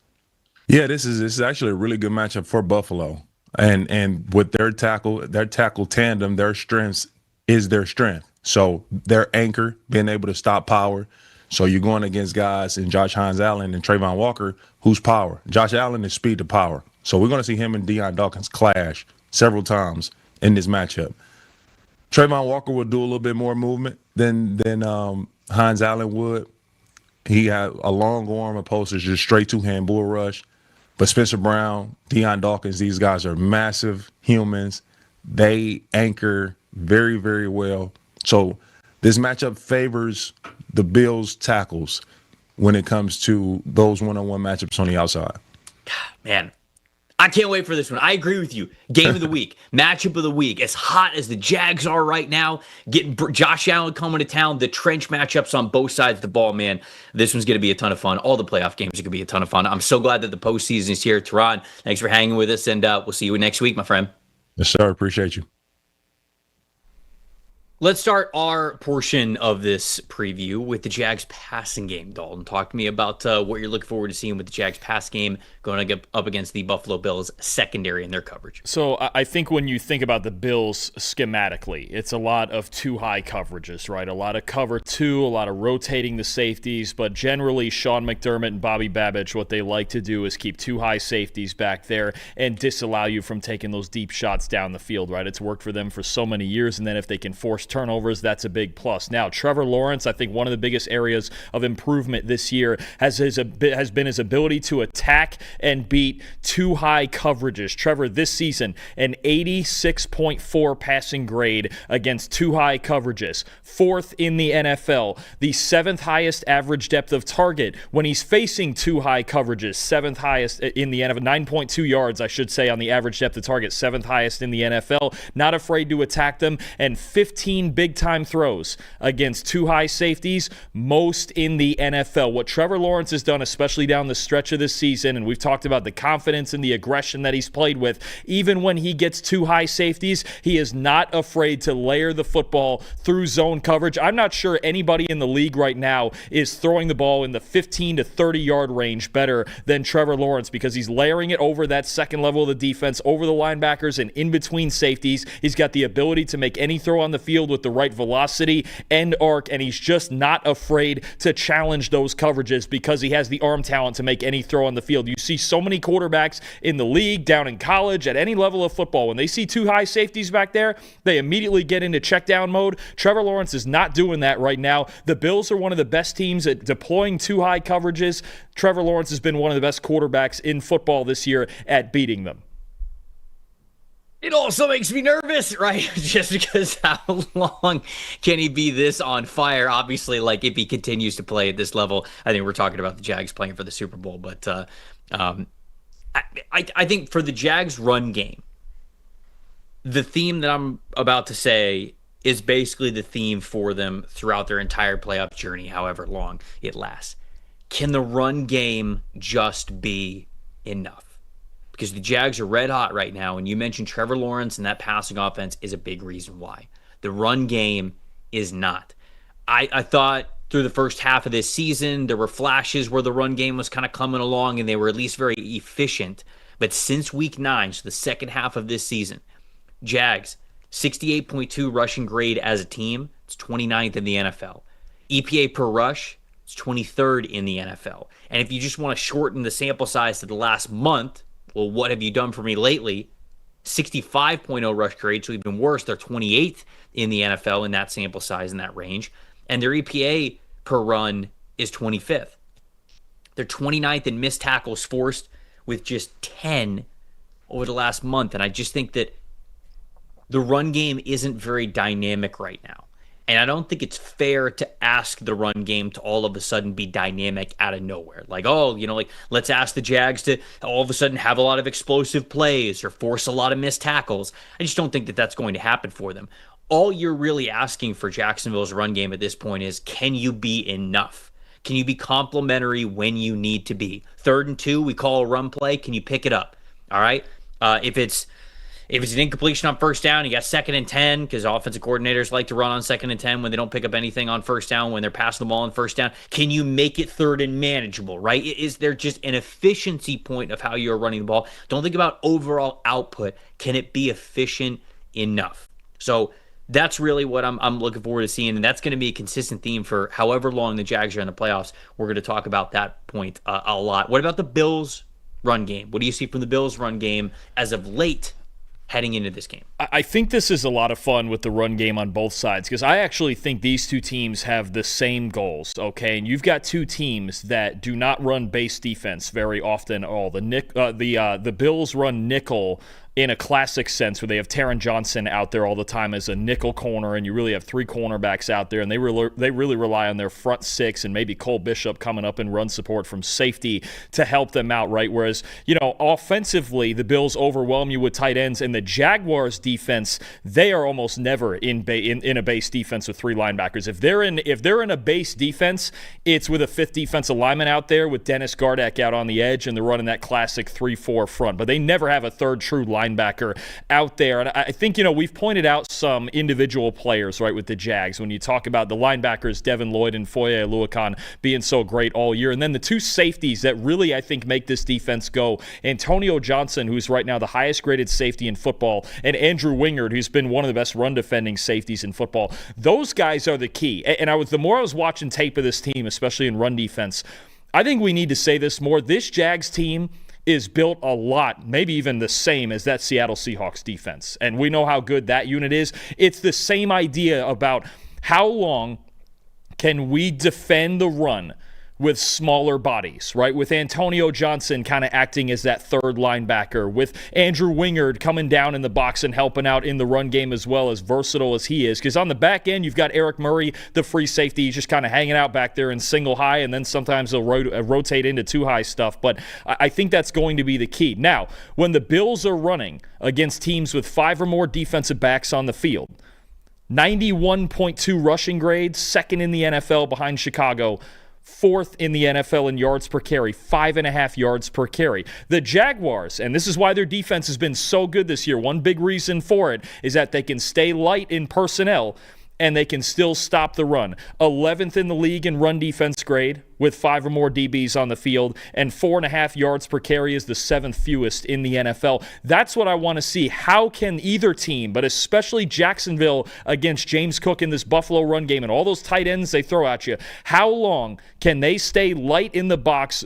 C: Yeah, this is actually a really good matchup for Buffalo. And with their tackle tandem, their strength is their strength. So their anchor, being able to stop power. So you're going against guys in Josh Hines Allen and Trayvon Walker, who's power. Josh Allen is speed to power. So we're going to see him and Deion Dawkins clash several times in this matchup. Trayvon Walker will do a little bit more movement than Hines Allen would. He had a long arm opposed to just straight two-hand bull rush. But Spencer Brown, Deion Dawkins, these guys are massive humans. They anchor very, very well. So this matchup favors the Bills tackles when it comes to those one-on-one matchups on the outside.
A: Man, I can't wait for this one. I agree with you. Game of the week, matchup of the week. As hot as the Jags are right now, getting Josh Allen coming to town, the trench matchups on both sides of the ball, man, this one's going to be a ton of fun. All the playoff games are going to be a ton of fun. I'm so glad that the postseason is here. Terron, thanks for hanging with us, and we'll see you next week, my friend.
C: Yes, sir. Appreciate you.
A: Let's start our portion of this preview with the Jags passing game. Dalton, talk to me about what you're looking forward to seeing with the Jags pass game going up against the Buffalo Bills secondary and their coverage.
B: So I think when you think about the Bills schematically, it's a lot of two high coverages, right? A lot of cover two, a lot of rotating the safeties, but generally Sean McDermott and Bobby Babich, what they like to do is keep two high safeties back there and disallow you from taking those deep shots down the field, right? It's worked for them for so many years, and then if they can force turnovers, that's a big plus. Now, Trevor Lawrence, I think one of the biggest areas of improvement this year has been his ability to attack and beat two high coverages. Trevor, this season, an 86.4 passing grade against two high coverages, fourth in the NFL, the seventh highest average depth of target when he's facing two high coverages, seventh highest in the NFL, 9.2 yards, I should say, on the average depth of target, seventh highest in the NFL, not afraid to attack them, and 15 big-time throws against two high safeties, most in the NFL. What Trevor Lawrence has done, especially down the stretch of this season, and we've talked about the confidence and the aggression that he's played with, even when he gets two high safeties, he is not afraid to layer the football through zone coverage. I'm not sure anybody in the league right now is throwing the ball in the 15 to 30-yard range better than Trevor Lawrence, because he's layering it over that second level of the defense, over the linebackers and in between safeties. He's got the ability to make any throw on the field with the right velocity and arc, and he's just not afraid to challenge those coverages because he has the arm talent to make any throw on the field. You see so many quarterbacks in the league, down in college, at any level of football, when they see two high safeties back there, they immediately get into check down mode. Trevor Lawrence is not doing that right now. The Bills are one of the best teams at deploying two high coverages. Trevor Lawrence has been one of the best quarterbacks in football this year at beating them.
A: It also makes me nervous, right? Just because how long can he be this on fire? Obviously, like if he continues to play at this level, I think we're talking about the Jags playing for the Super Bowl. But I think for the Jags run game, the theme that I'm about to say is basically the theme for them throughout their entire playoff journey, however long it lasts. Can the run game just be enough? Because the Jags are red hot right now, and you mentioned Trevor Lawrence, and that passing offense is a big reason why. The run game is not. I thought through the first half of this season, there were flashes where the run game was kind of coming along, and they were at least very efficient. But since week 9, so the second half of this season, Jags, 68.2 rushing grade as a team. It's 29th in the NFL. EPA per rush, it's 23rd in the NFL. And if you just want to shorten the sample size to the last month, well, what have you done for me lately? 65.0 rush grade, so even worse. They're 28th in the NFL in that sample size, in that range. And their EPA per run is 25th. They're 29th in missed tackles forced with just 10 over the last month. And I just think that the run game isn't very dynamic right now. And I don't think it's fair to ask the run game to all of a sudden be dynamic out of nowhere. Like, let's ask the Jags to all of a sudden have a lot of explosive plays or force a lot of missed tackles. I just don't think that that's going to happen for them. All you're really asking for Jacksonville's run game at this point is, can you be enough? Can you be complementary when you need to be? 3rd and 2, we call a run play. Can you pick it up? All right? If it's an incompletion on first down, you got 2nd and 10, because offensive coordinators like to run on 2nd and 10 when they don't pick up anything on first down, when they're passing the ball on first down. Can you make it 3rd and manageable, right? Is there just an efficiency point of how you're running the ball? Don't think about overall output. Can it be efficient enough? So that's really what I'm looking forward to seeing, and that's going to be a consistent theme for however long the Jags are in the playoffs. We're going to talk about that point a lot. What about the Bills' run game? What do you see from the Bills' run game as of late heading into this game?
B: I think this is a lot of fun with the run game on both sides because I actually think these two teams have the same goals, okay? And you've got two teams that do not run base defense very often at all. The Bills run nickel in a classic sense where they have Terron Johnson out there all the time as a nickel corner, and you really have three cornerbacks out there, and they really rely on their front six and maybe Cole Bishop coming up and run support from safety to help them out, right? Whereas, offensively, the Bills overwhelm you with tight ends, and the Jaguars defense, they are almost never in a base defense with three linebackers. If they're in a base defense, it's with a fifth defensive lineman out there with Dennis Gardeck out on the edge, and they're running that classic 3-4 front. But they never have a third true linebacker out there. And I think, we've pointed out some individual players, right, with the Jags. When you talk about the linebackers, Devin Lloyd and Foye Oluokun being so great all year. And then the two safeties that really, I think, make this defense go. Antonio Johnson, who's right now the highest graded safety in football, and Andrew Wingard, who's been one of the best run defending safeties in football. Those guys are the key. And the more I was watching tape of this team, especially in run defense, I think we need to say this more. This Jags team is built a lot, maybe even the same as that Seattle Seahawks defense. And we know how good that unit is. It's the same idea about how long can we defend the run with smaller bodies, right? With Antonio Johnson kind of acting as that third linebacker, with Andrew Wingard coming down in the box and helping out in the run game as well, as versatile as he is. Because on the back end, you've got Eric Murray, the free safety. He's just kind of hanging out back there in single high, and then sometimes he'll rotate into two high stuff. But I think that's going to be the key. Now, when the Bills are running against teams with 5 or more defensive backs on the field, 91.2 rushing grades, second in the NFL behind Chicago, 4th in the NFL in yards per carry, 5.5 yards per carry. The Jaguars, and this is why their defense has been so good this year, one big reason for it is that they can stay light in personnel and they can still stop the run. 11th in the league in run defense grade with 5 or more DBs on the field, and 4.5 yards per carry is the 7th fewest in the NFL. That's what I want to see. How can either team, but especially Jacksonville against James Cook in this Buffalo run game and all those tight ends they throw at you, how long can they stay light in the box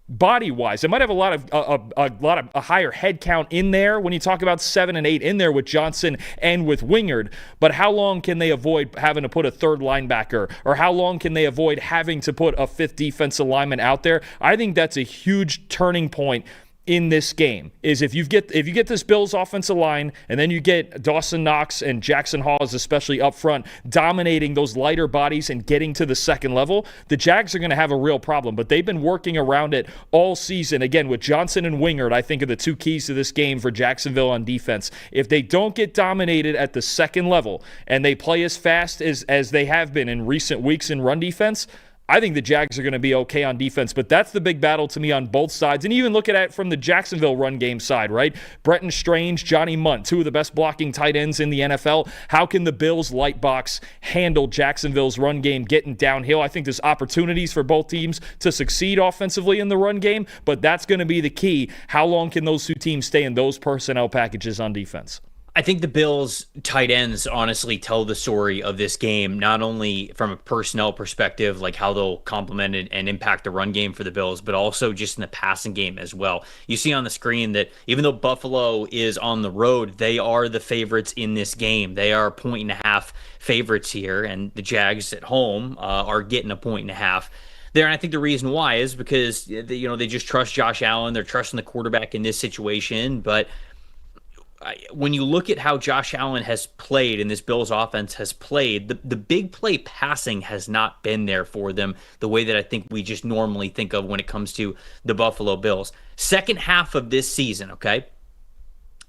B: body-wise? It might have a higher head count in there when you talk about 7 and 8 in there with Johnson and with Wingard, but how long can they avoid having to put a third linebacker, or how long can they avoid having to put a 5th defensive lineman out there? I think that's a huge turning point in this game, is if you get this Bills offensive line, and then you get Dawson Knox and Jackson Hawes, especially up front, dominating those lighter bodies and getting to the second level, the Jags are going to have a real problem. But they've been working around it all season. Again, with Johnson and Wingard, I think are the two keys to this game for Jacksonville on defense. If they don't get dominated at the second level and they play as fast as they have been in recent weeks in run defense, I think the Jags are going to be okay on defense, but that's the big battle to me on both sides. And even look at it from the Jacksonville run game side, right? Bretton Strange, Johnny Munt, 2 of the best blocking tight ends in the NFL. How can the Bills' light box handle Jacksonville's run game getting downhill? I think there's opportunities for both teams to succeed offensively in the run game, but that's going to be the key. How long can those two teams stay in those personnel packages on defense?
A: I think the Bills' tight ends honestly tell the story of this game, not only from a personnel perspective, like how they'll complement and impact the run game for the Bills, but also just in the passing game as well. You see on the screen that even though Buffalo is on the road, they are the favorites in this game. They are 1.5 favorites here, and the Jags at home are getting 1.5 there. And I think the reason why is because they just trust Josh Allen. They're trusting the quarterback in this situation, but when you look at how Josh Allen has played and this Bills offense has played, the big play passing has not been there for them the way that I think we just normally think of when it comes to the Buffalo Bills. Second half of this season, okay,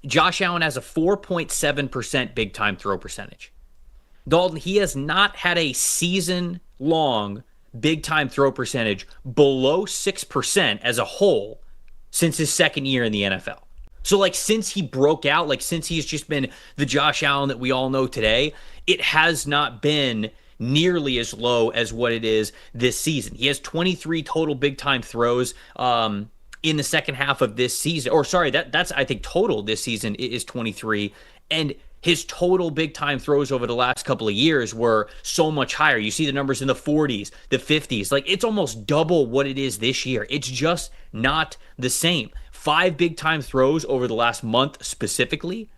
A: Josh Allen has a 4.7% big time throw percentage. Dalton, he has not had a season-long big time throw percentage below 6% as a whole since his second year in the NFL. So, since he broke out, since he's just been the Josh Allen that we all know today, it has not been nearly as low as what it is this season. He has 23 total big-time throws in the second half of this season. Or, sorry, that's I think, total this season is 23. And his total big-time throws over the last couple of years were so much higher. You see the numbers in the 40s, the 50s. It's almost double what it is this year. It's just not the same. 5 big-time throws over the last month specifically,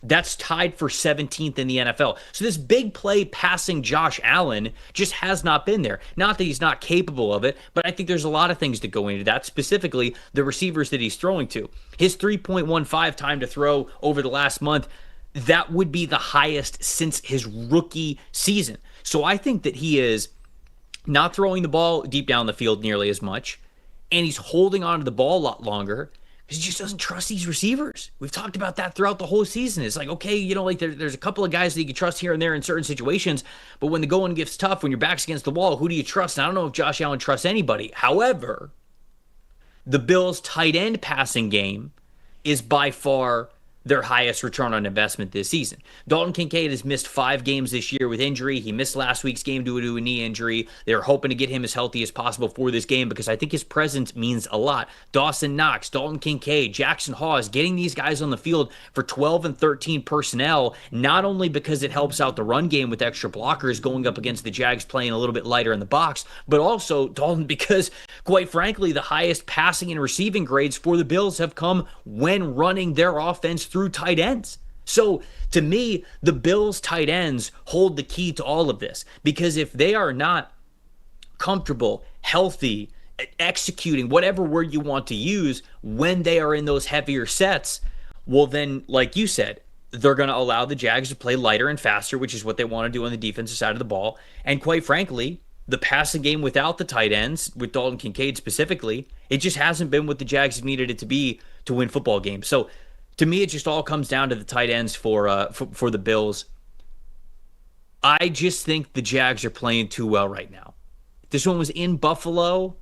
A: That's tied for 17th in the NFL. So this big play passing Josh Allen just has not been there. Not that he's not capable of it, but I think there's a lot of things that go into that, specifically the receivers that he's throwing to. His 3.15 time to throw over the last month, that would be the highest since his rookie season. So I think that he is not throwing the ball deep down the field nearly as much, and he's holding on to the ball a lot longer, because he just doesn't trust these receivers. We've talked about that throughout the whole season. It's like, okay, like there's a couple of guys that you can trust here and there in certain situations, but when the going gets tough, when your back's against the wall, who do you trust? And I don't know if Josh Allen trusts anybody. However, the Bills' tight end passing game is by far their highest return on investment this season. Dalton Kincaid has missed 5 games this year with injury. He missed last week's game due to a knee injury. They're hoping to get him as healthy as possible for this game because I think his presence means a lot. Dawson Knox, Dalton Kincaid, Jackson Hawes, getting these guys on the field for 12 and 13 personnel, not only because it helps out the run game with extra blockers going up against the Jags playing a little bit lighter in the box, but also, Dalton, because quite frankly, the highest passing and receiving grades for the Bills have come when running their offense through tight ends. So to me, the Bills tight ends hold the key to all of this, because if they are not comfortable, healthy, executing, whatever word you want to use, when they are in those heavier sets, well then, like you said, they're going to allow the Jags to play lighter and faster, which is what they want to do on the defensive side of the ball. And quite frankly, the passing game without the tight ends, with Dalton Kincaid specifically, it just hasn't been what the Jags have needed it to be to win football games. So to me, it just all comes down to the tight ends for the Bills. I just think the Jags are playing too well right now. If this one was in Buffalo,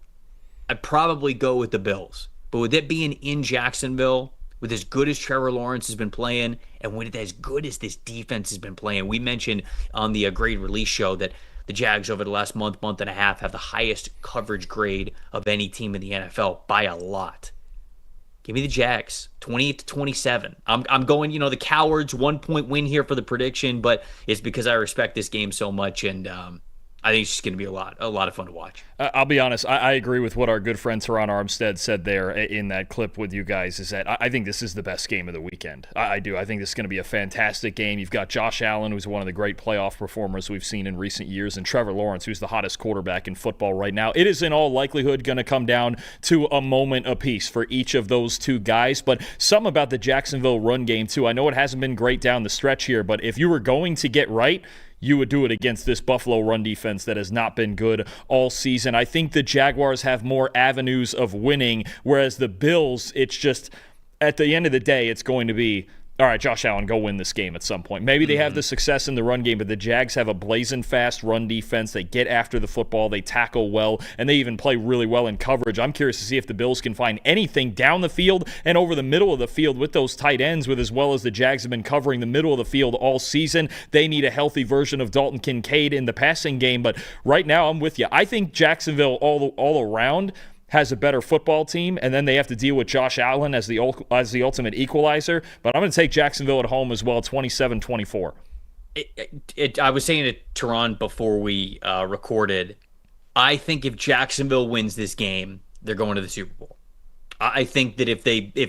A: I'd probably go with the Bills. But with it being in Jacksonville, with as good as Trevor Lawrence has been playing, and with as good as this defense has been playing, we mentioned on the grade release show that the Jags over the last month and a half have the highest coverage grade of any team in the NFL by a lot. Give me the Jags, 28-27. I'm going, the cowards, 1-point win here for the prediction, but it's because I respect this game so much, and I think it's just going to be a lot of fun to watch.
B: I'll be honest, I agree with what our good friend Terron Armstead said there in that clip with you guys, is that I think this is the best game of the weekend. I do. I think this is going to be a fantastic game. You've got Josh Allen, who's one of the great playoff performers we've seen in recent years, and Trevor Lawrence, who's the hottest quarterback in football right now. It is in all likelihood going to come down to a moment apiece for each of those two guys, but something about the Jacksonville run game, too. I know it hasn't been great down the stretch here, but if you were going to get right, you would do it against this Buffalo run defense that has not been good all season. I think the Jaguars have more avenues of winning, whereas the Bills, it's just, at the end of the day, it's going to be, all right, Josh Allen, go win this game at some point. Maybe they have the success in the run game, but the Jags have a blazing fast run defense. They get after the football, they tackle well, and they even play really well in coverage. I'm curious to see if the Bills can find anything down the field and over the middle of the field with those tight ends, with as well as the Jags have been covering the middle of the field all season. They need a healthy version of Dalton Kincaid in the passing game, but right now I'm with you. I think Jacksonville all around has a better football team, and then they have to deal with Josh Allen as the ultimate equalizer. But I'm going to take Jacksonville at home as well, 27-24.
A: I was saying to Terron before we recorded, I think if Jacksonville wins this game, they're going to the Super Bowl. I think that if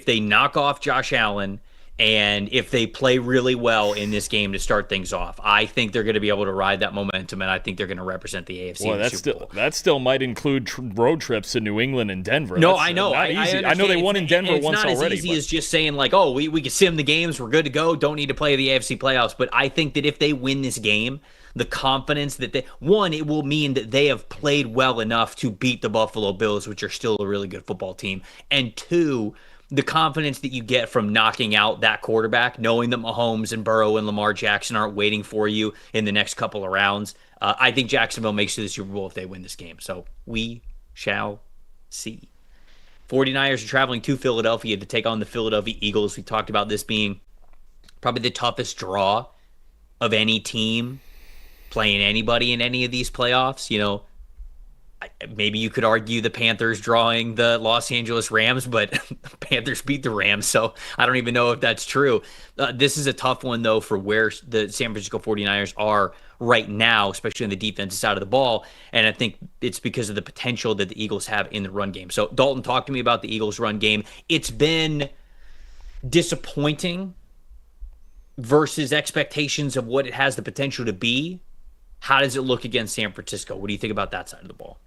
A: they knock off Josh Allen, and if they play really well in this game to start things off, I think they're going to be able to ride that momentum, and I think they're going to represent the AFC.
B: Well, that still might include road trips to New England and Denver.
A: No,
B: That's
A: I know.
B: I know they won in Denver once already.
A: It's not as easy as just saying, like, oh, we can sim the games, we're good to go, don't need to play the AFC playoffs. But I think that if they win this game, the confidence that it will mean that they have played well enough to beat the Buffalo Bills, which are still a really good football team. And two, the confidence that you get from knocking out that quarterback, knowing that Mahomes and Burrow and Lamar Jackson aren't waiting for you in the next couple of rounds. I think Jacksonville makes it to the Super Bowl if they win this game. So we shall see. 49ers are traveling to Philadelphia to take on the Philadelphia Eagles. We talked about this being probably the toughest draw of any team playing anybody in any of these playoffs. Maybe you could argue the Panthers drawing the Los Angeles Rams, but the Panthers beat the Rams, so I don't even know if that's true. This is a tough one, though, for where the San Francisco 49ers are right now, especially on the defensive side of the ball, and I think it's because of the potential that the Eagles have in the run game. So, Dalton, talk to me about the Eagles' run game. It's been disappointing versus expectations of what it has the potential to be, how does it look against San Francisco? What do you think about that side of the ball?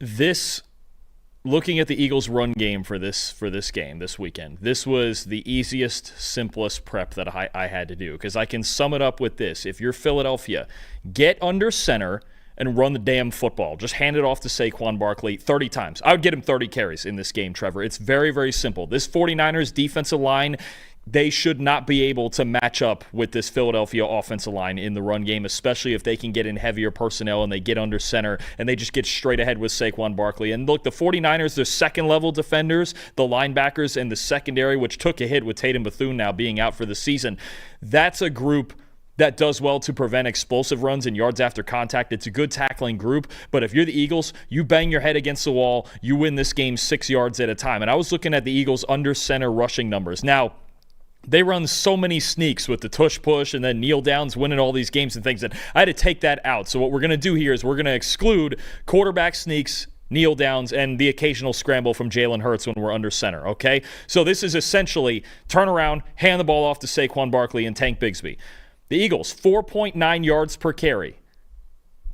B: Looking at the Eagles' run game for this game this weekend, this was the easiest, simplest prep that I had to do, because I can sum it up with this. If you're Philadelphia, get under center and run the damn football. Just hand it off to Saquon Barkley 30 times. I would get him 30 carries in this game, Trevor. It's very, very simple. This 49ers defensive line, they should not be able to match up with this Philadelphia offensive line in the run game, especially if they can get in heavier personnel and they get under center and they just get straight ahead with Saquon Barkley. And look, the 49ers, their second-level defenders, the linebackers, and the secondary, which took a hit with Tatum Bethune now being out for the season, that's a group that does well to prevent explosive runs and yards after contact. It's a good tackling group, but if you're the Eagles, you bang your head against the wall, you win this game 6 yards at a time. And I was looking at the Eagles under center rushing numbers. Now, they run so many sneaks with the tush push and then kneel downs winning all these games and things that I had to take that out. So what we're going to do here is we're going to exclude quarterback sneaks, kneel downs, and the occasional scramble from Jalen Hurts when we're under center, okay? So this is essentially turn around, hand the ball off to Saquon Barkley and Tank Bigsby. The Eagles, 4.9 yards per carry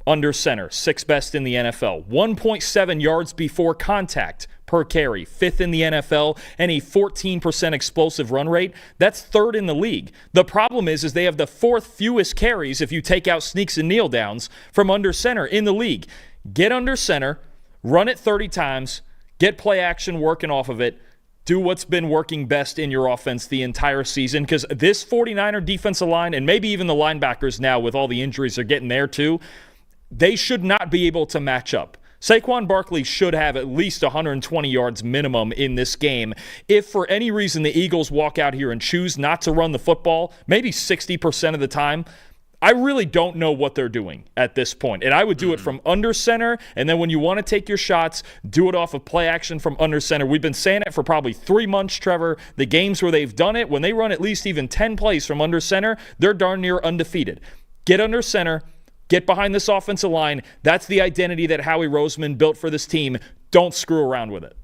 B: under center, 6th best in the NFL. 1.7 yards before contact per carry, 5th in the NFL, and a 14% explosive run rate. That's 3rd in the league. The problem is they have the 4th fewest carries if you take out sneaks and kneel downs from under center in the league. Get under center, run it 30 times, get play action working off of it, do what's been working best in your offense the entire season, because this 49er defensive line, and maybe even the linebackers now with all the injuries they're getting there too, they should not be able to match up. Saquon Barkley should have at least 120 yards minimum in this game. If for any reason the Eagles walk out here and choose not to run the football, maybe 60% of the time, I really don't know what they're doing at this point. And I would do it from under center, and then when you want to take your shots, do it off of play action from under center. We've been saying it for probably 3 months, Trevor. The games where they've done it, when they run at least even 10 plays from under center, they're darn near undefeated. Get under center, get behind this offensive line. That's the identity that Howie Roseman built for this team. Don't screw around with it.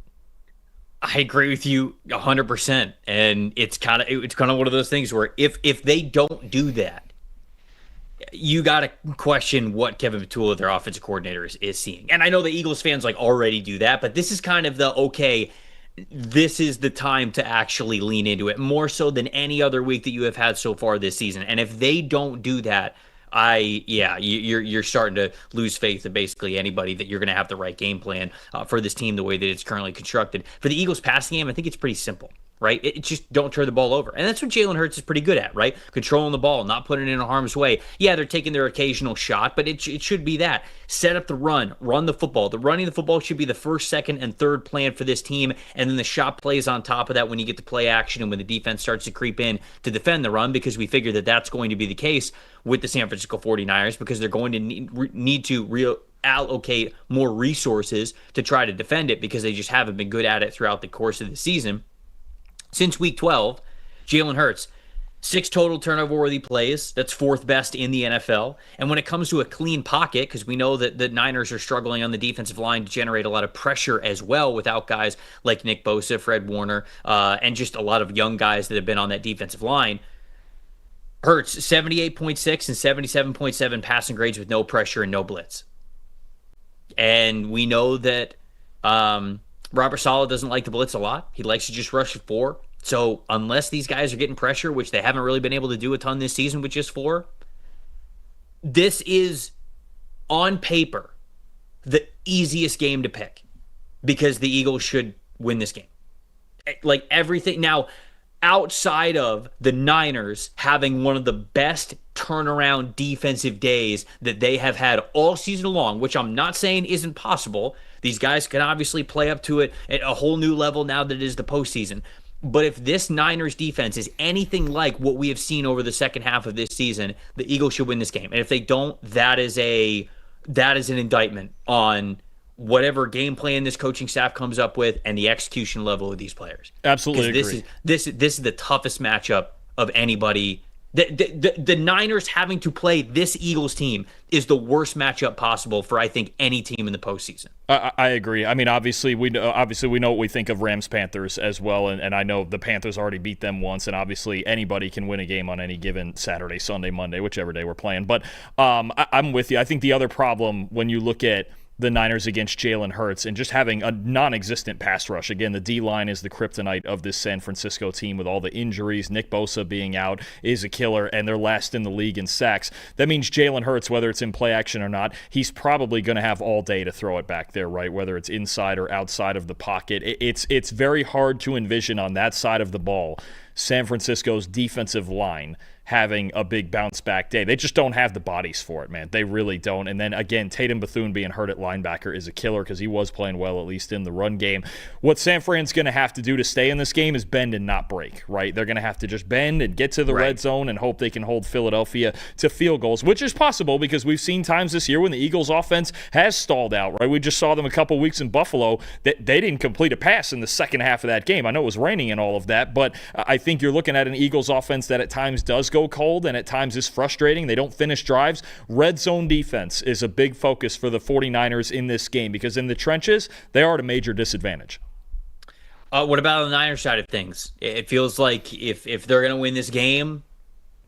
A: I agree with you 100%. And it's kind of one of those things where if they don't do that, you got to question what Kevin Patula, their offensive coordinator, is seeing. And I know the Eagles fans already do that, but this is kind of this is the time to actually lean into it more so than any other week that you have had so far this season. And if they don't do that, you're starting to lose faith in basically anybody that you're going to have the right game plan for this team the way that it's currently constructed. For the Eagles passing game, I think it's pretty simple, right? It's just don't turn the ball over. And that's what Jalen Hurts is pretty good at, right? Controlling the ball, not putting it in harm's way. Yeah, they're taking their occasional shot, but it should be that. Set up the run the football. The running the football should be the first, second, and third plan for this team, and then the shot plays on top of that when you get to play action and when the defense starts to creep in to defend the run, because we figure that that's going to be the case with the San Francisco 49ers, because they're going to need to reallocate more resources to try to defend it, because they just haven't been good at it throughout the course of the season. Since week 12, Jalen Hurts, 6 total turnover-worthy plays. That's 4th best in the NFL. And when it comes to a clean pocket, because we know that the Niners are struggling on the defensive line to generate a lot of pressure as well without guys like Nick Bosa, Fred Warner, and just a lot of young guys that have been on that defensive line. Hurts, 78.6 and 77.7 passing grades with no pressure and no blitz. And we know that Robert Saleh doesn't like the blitz a lot. He likes to just rush 4. So unless these guys are getting pressure, which they haven't really been able to do a ton this season with just 4, this is, on paper, the easiest game to pick, because the Eagles should win this game. Like everything. Now, outside of the Niners having one of the best turnaround defensive days that they have had all season long, which I'm not saying isn't possible. These guys can obviously play up to it at a whole new level now that it is the postseason. But if this Niners defense is anything like what we have seen over the second half of this season, the Eagles should win this game. And if they don't, that is an indictment on whatever game plan this coaching staff comes up with and the execution level of these players.
B: Absolutely agree.
A: This is the toughest matchup of anybody The Niners having to play this Eagles team is the worst matchup possible for, I think, any team in the postseason.
B: I agree. I mean, obviously we know what we think of Rams Panthers as well, and I know the Panthers already beat them once, and obviously anybody can win a game on any given Saturday, Sunday, Monday, whichever day we're playing. But I'm with you. I think the other problem when you look at the Niners against Jalen Hurts and just having a non-existent pass rush. Again, the D-line is the kryptonite of this San Francisco team with all the injuries. Nick Bosa being out is a killer, and they're last in the league in sacks. That means Jalen Hurts, whether it's in play action or not, he's probably going to have all day to throw it back there, right? Whether it's inside or outside of the pocket. It's very hard to envision on that side of the ball San Francisco's defensive line having a big bounce back day. They just don't have the bodies for it, man. They really don't. And then again, Tatum Bethune being hurt at linebacker is a killer because he was playing well, at least in the run game. What San Fran's going to have to do to stay in this game is bend and not break, right? They're going to have to just bend and get to the red zone and hope they can hold Philadelphia to field goals, which is possible because we've seen times this year when the Eagles offense has stalled out, right? We just saw them a couple weeks in Buffalo that they didn't complete a pass in the second half of that game. I know it was raining and all of that, but I think you're looking at an Eagles offense that at times does go cold and at times is frustrating. They don't finish drives. Red zone defense is a big focus for the 49ers in this game because in the trenches, they are at a major disadvantage.
A: What about on the Niners side of things? It feels like if they're going to win this game,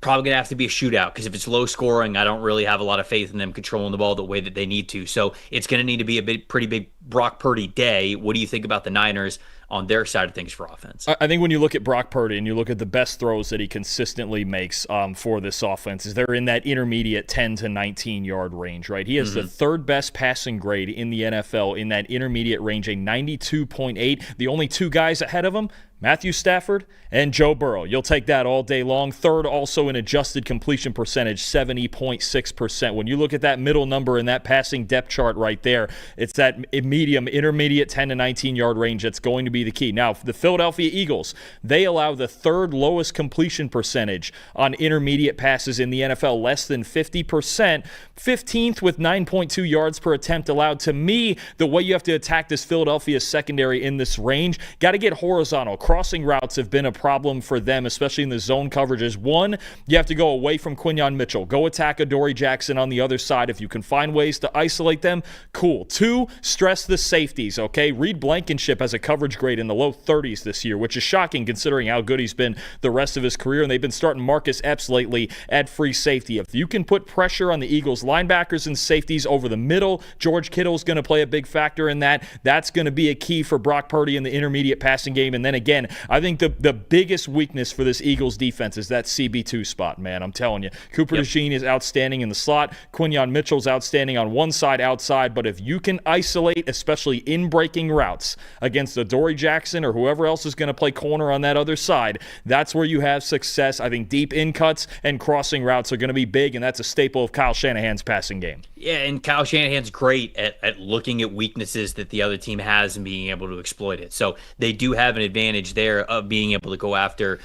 A: probably going to have to be a shootout because if it's low scoring, I don't really have a lot of faith in them controlling the ball the way that they need to. So it's going to need to be a pretty big Brock Purdy day. What do you think about the Niners on their side of things for offense?
B: I think when you look at Brock Purdy and you look at the best throws that he consistently makes for this offense, is they're in that intermediate 10 to 19 yard range, right? He has the third best passing grade in the NFL in that intermediate range, a 92.8. The only two guys ahead of him, Matthew Stafford and Joe Burrow. You'll take that all day long. Third also in adjusted completion percentage, 70.6%. When you look at that middle number in that passing depth chart right there, it's that medium, intermediate 10 to 19 yard range that's going to be the key. Now, the Philadelphia Eagles, they allow the third lowest completion percentage on intermediate passes in the NFL, less than 50%. 15th with 9.2 yards per attempt allowed. To me, the way you have to attack this Philadelphia secondary in this range, got to get horizontal. Crossing routes have been a problem for them, especially in the zone coverages. One, you have to go away from Quinyon Mitchell. Go attack Adoree Jackson on the other side. If you can find ways to isolate them, cool. Two, stress the safeties, okay? Reed Blankenship has a coverage grade in the low 30s this year, which is shocking considering how good he's been the rest of his career, and they've been starting Marcus Epps lately at free safety. If you can put pressure on the Eagles linebackers and safeties over the middle, George Kittle's going to play a big factor in that. That's going to be a key for Brock Purdy in the intermediate passing game. And then again, I think the biggest weakness for this Eagles defense is that CB2 spot, man. I'm telling you. Cooper DeJean is outstanding in the slot. Quinyon Mitchell's outstanding on one side outside. But if you can isolate, especially in breaking routes against Adoree Jackson or whoever else is going to play corner on that other side, that's where you have success. I think deep in cuts and crossing routes are going to be big, and that's a staple of Kyle Shanahan's passing game.
A: Yeah, and Kyle Shanahan's great at looking at weaknesses that the other team has and being able to exploit it. So they do have an advantage there of being able to go after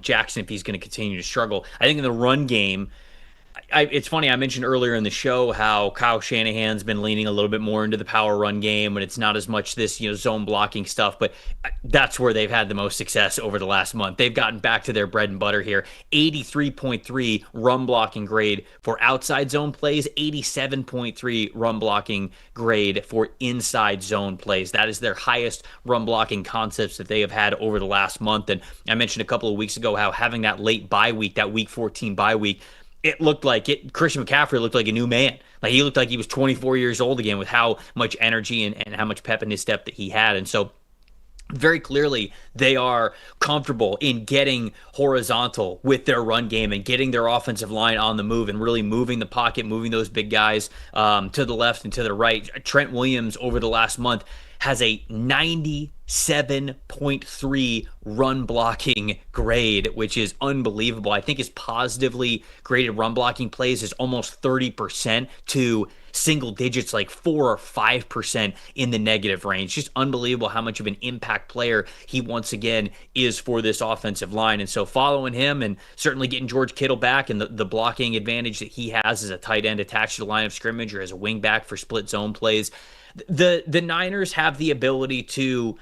A: Jackson if he's going to continue to struggle. I think in the run game, it's funny, I mentioned earlier in the show how Kyle Shanahan's been leaning a little bit more into the power run game, and it's not as much this zone blocking stuff, but that's where they've had the most success over the last month. They've gotten back to their bread and butter here. 83.3 run blocking grade for outside zone plays, 87.3 run blocking grade for inside zone plays. That is their highest run blocking concepts that they have had over the last month. And I mentioned a couple of weeks ago how having that late bye week, that week 14 bye week, it looked like Christian McCaffrey looked like a new man. Like he looked like he was 24 years old again with how much energy and how much pep in his step that he had. And so very clearly they are comfortable in getting horizontal with their run game and getting their offensive line on the move and really moving the pocket, moving those big guys to the left and to the right. Trent Williams over the last month has a 97.3 run blocking grade, which is unbelievable. I think his positively graded run blocking plays is almost 30% to single digits, like 4 or 5% in the negative range. Just unbelievable how much of an impact player he once again is for this offensive line. And so following him and certainly getting George Kittle back and the blocking advantage that he has as a tight end attached to the line of scrimmage or as a wing back for split zone plays, the Niners have the ability to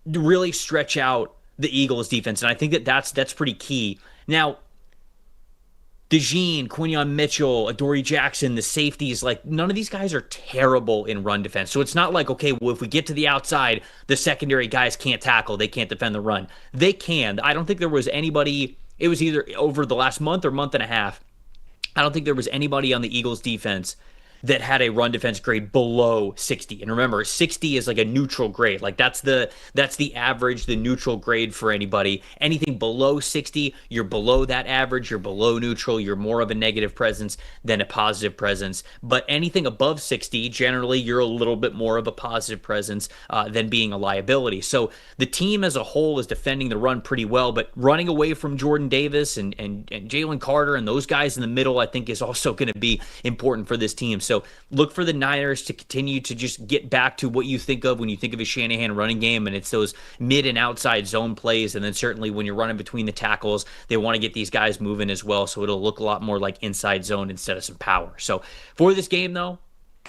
A: really stretch out the Eagles defense. And I think that's pretty key. Now, DeJean, Quinion Mitchell, Adoree Jackson, the safeties, like none of these guys are terrible in run defense. So it's not like, okay, well, if we get to the outside, the secondary guys can't tackle, they can't defend the run. They can. I don't think there was anybody, it was either over the last month or month and a half, I don't think there was anybody on the Eagles defense that had a run defense grade below 60. And remember, 60 is like a neutral grade. Like that's the average, the neutral grade for anybody. Anything below 60, you're below that average, you're below neutral, you're more of a negative presence than a positive presence. But anything above 60, generally you're a little bit more of a positive presence than being a liability. So the team as a whole is defending the run pretty well, but running away from Jordan Davis and Jalen Carter and those guys in the middle, I think is also going to be important for this team. So look for the Niners to continue to just get back to what you think of when you think of a Shanahan running game, and it's those mid and outside zone plays. And then certainly when you're running between the tackles, they want to get these guys moving as well, so it'll look a lot more like inside zone instead of some power. So for this game, though,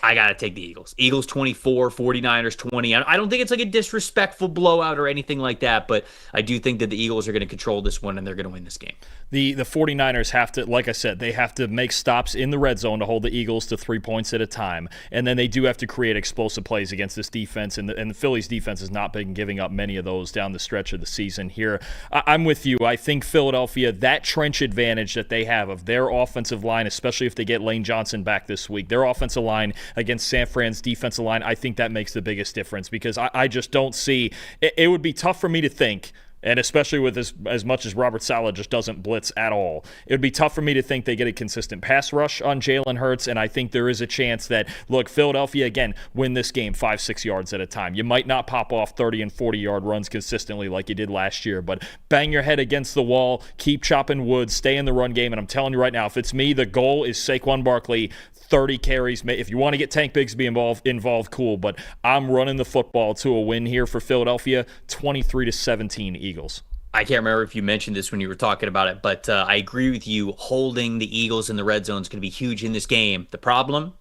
A: I got to take the Eagles. Eagles 24, 49ers 20. I don't think it's like a disrespectful blowout or anything like that, but I do think that the Eagles are going to control this one and they're going to win this game.
B: The 49ers have to, like I said, they have to make stops in the red zone to hold the Eagles to 3 points at a time. And then they do have to create explosive plays against this defense. And the Phillies defense has not been giving up many of those down the stretch of the season here. I'm with you. I think Philadelphia, that trench advantage that they have of their offensive line, especially if they get Lane Johnson back this week, their offensive line against San Fran's defensive line, I think that makes the biggest difference because I just don't see – it would be tough for me to think – and especially with as much as Robert Saleh just doesn't blitz at all, it would be tough for me to think they get a consistent pass rush on Jalen Hurts, and I think there is a chance that, look, Philadelphia, again, win this game 5-6 yards at a time. You might not pop off 30 and 40-yard runs consistently like you did last year, but bang your head against the wall, keep chopping wood, stay in the run game, and I'm telling you right now, if it's me, the goal is Saquon Barkley, 30 carries. If you want to get Tank Bigsby involved, cool, but I'm running the football to a win here for Philadelphia, 23-17 Eagles.
A: I can't remember if you mentioned this when you were talking about it, but I agree with you. Holding the Eagles in the red zone is going to be huge in this game. The problem?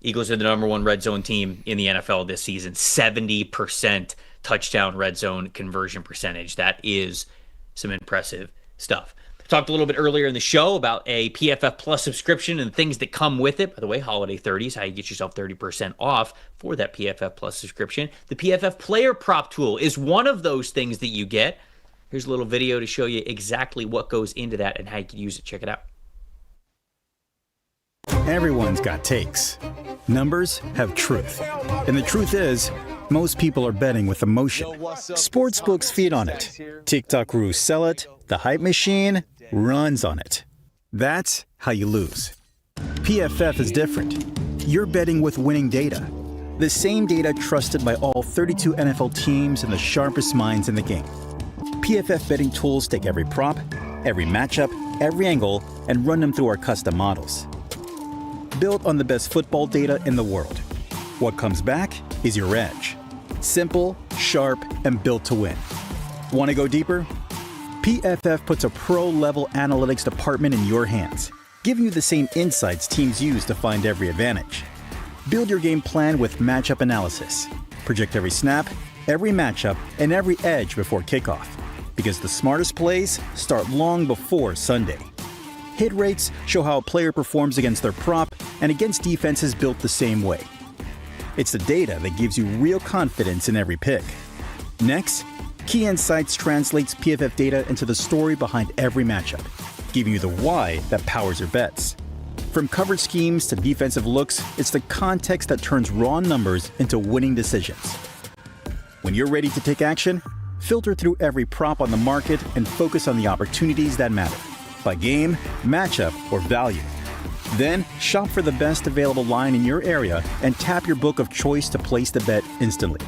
A: Eagles are the number one red zone team in the NFL this season. 70% touchdown red zone conversion percentage. That is some impressive stuff. Talked a little bit earlier in the show about a PFF Plus subscription and things that come with it. By the way, Holiday 30s, how you get yourself 30% off for that PFF Plus subscription. The PFF Player Prop Tool is one of those things that you get. Here's a little video to show you exactly what goes into that and how you can use it. Check it out.
D: Everyone's got takes. Numbers have truth. And the truth is, most people are betting with emotion. Sportsbooks feed on it. TikTok gurus sell it. The hype machine runs on it. That's how you lose. PFF is different. You're betting with winning data. The same data trusted by all 32 NFL teams and the sharpest minds in the game. PFF betting tools take every prop, every matchup, every angle, and run them through our custom models. Built on the best football data in the world. What comes back is your edge. Simple, sharp, and built to win. Want to go deeper? PFF puts a pro-level analytics department in your hands, giving you the same insights teams use to find every advantage. Build your game plan with matchup analysis. Project every snap, every matchup, and every edge before kickoff, because the smartest plays start long before Sunday. Hit rates show how a player performs against their prop and against defenses built the same way. It's the data that gives you real confidence in every pick. Next, Key Insights translates PFF data into the story behind every matchup, giving you the why that powers your bets. From coverage schemes to defensive looks, it's the context that turns raw numbers into winning decisions. When you're ready to take action, filter through every prop on the market and focus on the opportunities that matter, by game, matchup, or value. Then, shop for the best available line in your area and tap your book of choice to place the bet instantly.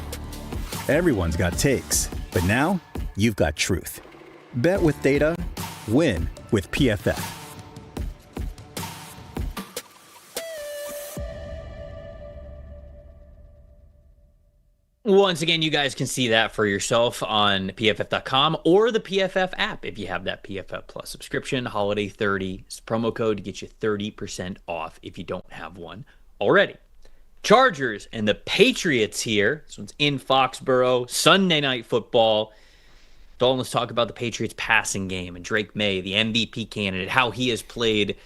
D: Everyone's got takes, but now you've got truth. Bet with data, win with PFF.
A: Once again, you guys can see that for yourself on PFF.com or the PFF app if you have that PFF Plus subscription. Holiday 30 is the promo code to get you 30% off if you don't have one already. Chargers and the Patriots here. This one's in Foxborough. Sunday Night Football. Dalton, let's talk about the Patriots passing game and Drake May, the MVP candidate, how he has played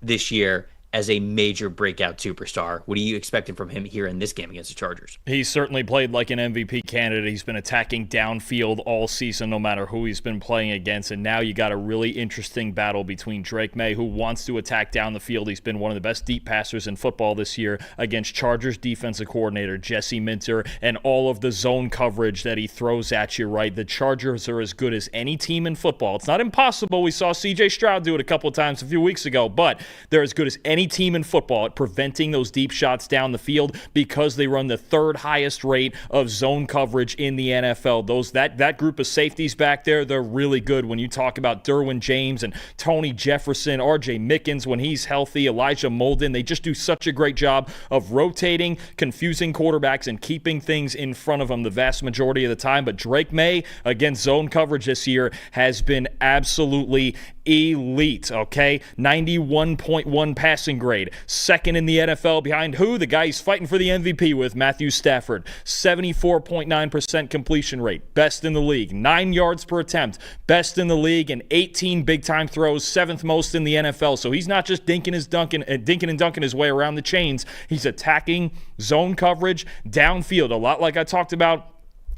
A: this year as a major breakout superstar. What are you expecting from him here in this game against the Chargers?
B: He's certainly played like an MVP candidate. He's been attacking downfield all season, no matter who he's been playing against. And now you got a really interesting battle between Drake May, who wants to attack down the field. He's been one of the best deep passers in football this year, against Chargers defensive coordinator Jesse Minter and all of the zone coverage that he throws at you, right? The Chargers are as good as any team in football. It's not impossible. We saw C.J. Stroud do it a couple of times a few weeks ago, but they're as good as any team in football at preventing those deep shots down the field because they run the third highest rate of zone coverage in the NFL. That group of safeties back there, they're really good. When you talk about Derwin James and Tony Jefferson, R.J. Mickens when he's healthy, Elijah Molden, they just do such a great job of rotating, confusing quarterbacks, and keeping things in front of them the vast majority of the time. But Drake May against zone coverage this year has been absolutely elite, okay? 91.1 passing grade. Second in the NFL behind who? The guy he's fighting for the MVP with, Matthew Stafford. 74.9% completion rate. Best in the league. 9 yards per attempt. Best in the league. And 18 big-time throws. 7th most in the NFL. So he's not just dinking and dunking his way around the chains. He's attacking zone coverage downfield. A lot like I talked about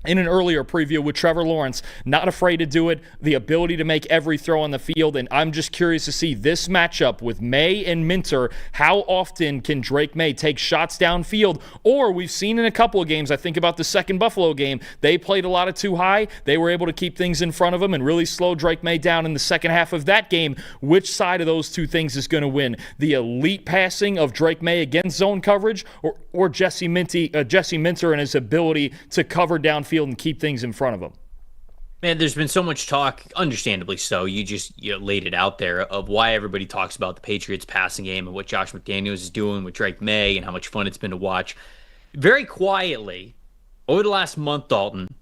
B: in an earlier preview with Trevor Lawrence, not afraid to do it, the ability to make every throw on the field, and I'm just curious to see this matchup with May and Minter. How often can Drake May take shots downfield? Or we've seen in a couple of games, I think about the second Buffalo game, they played a lot of too high. They were able to keep things in front of them and really slow Drake May down in the second half of that game. Which side of those two things is going to win? The elite passing of Drake May against zone coverage, or Jesse Minter and his ability to cover downfield and keep things in front of them?
A: Man, there's been so much talk, understandably so. You laid it out there of why everybody talks about the Patriots passing game and what Josh McDaniels is doing with Drake May and how much fun it's been to watch. Very quietly, over the last month, Dalton,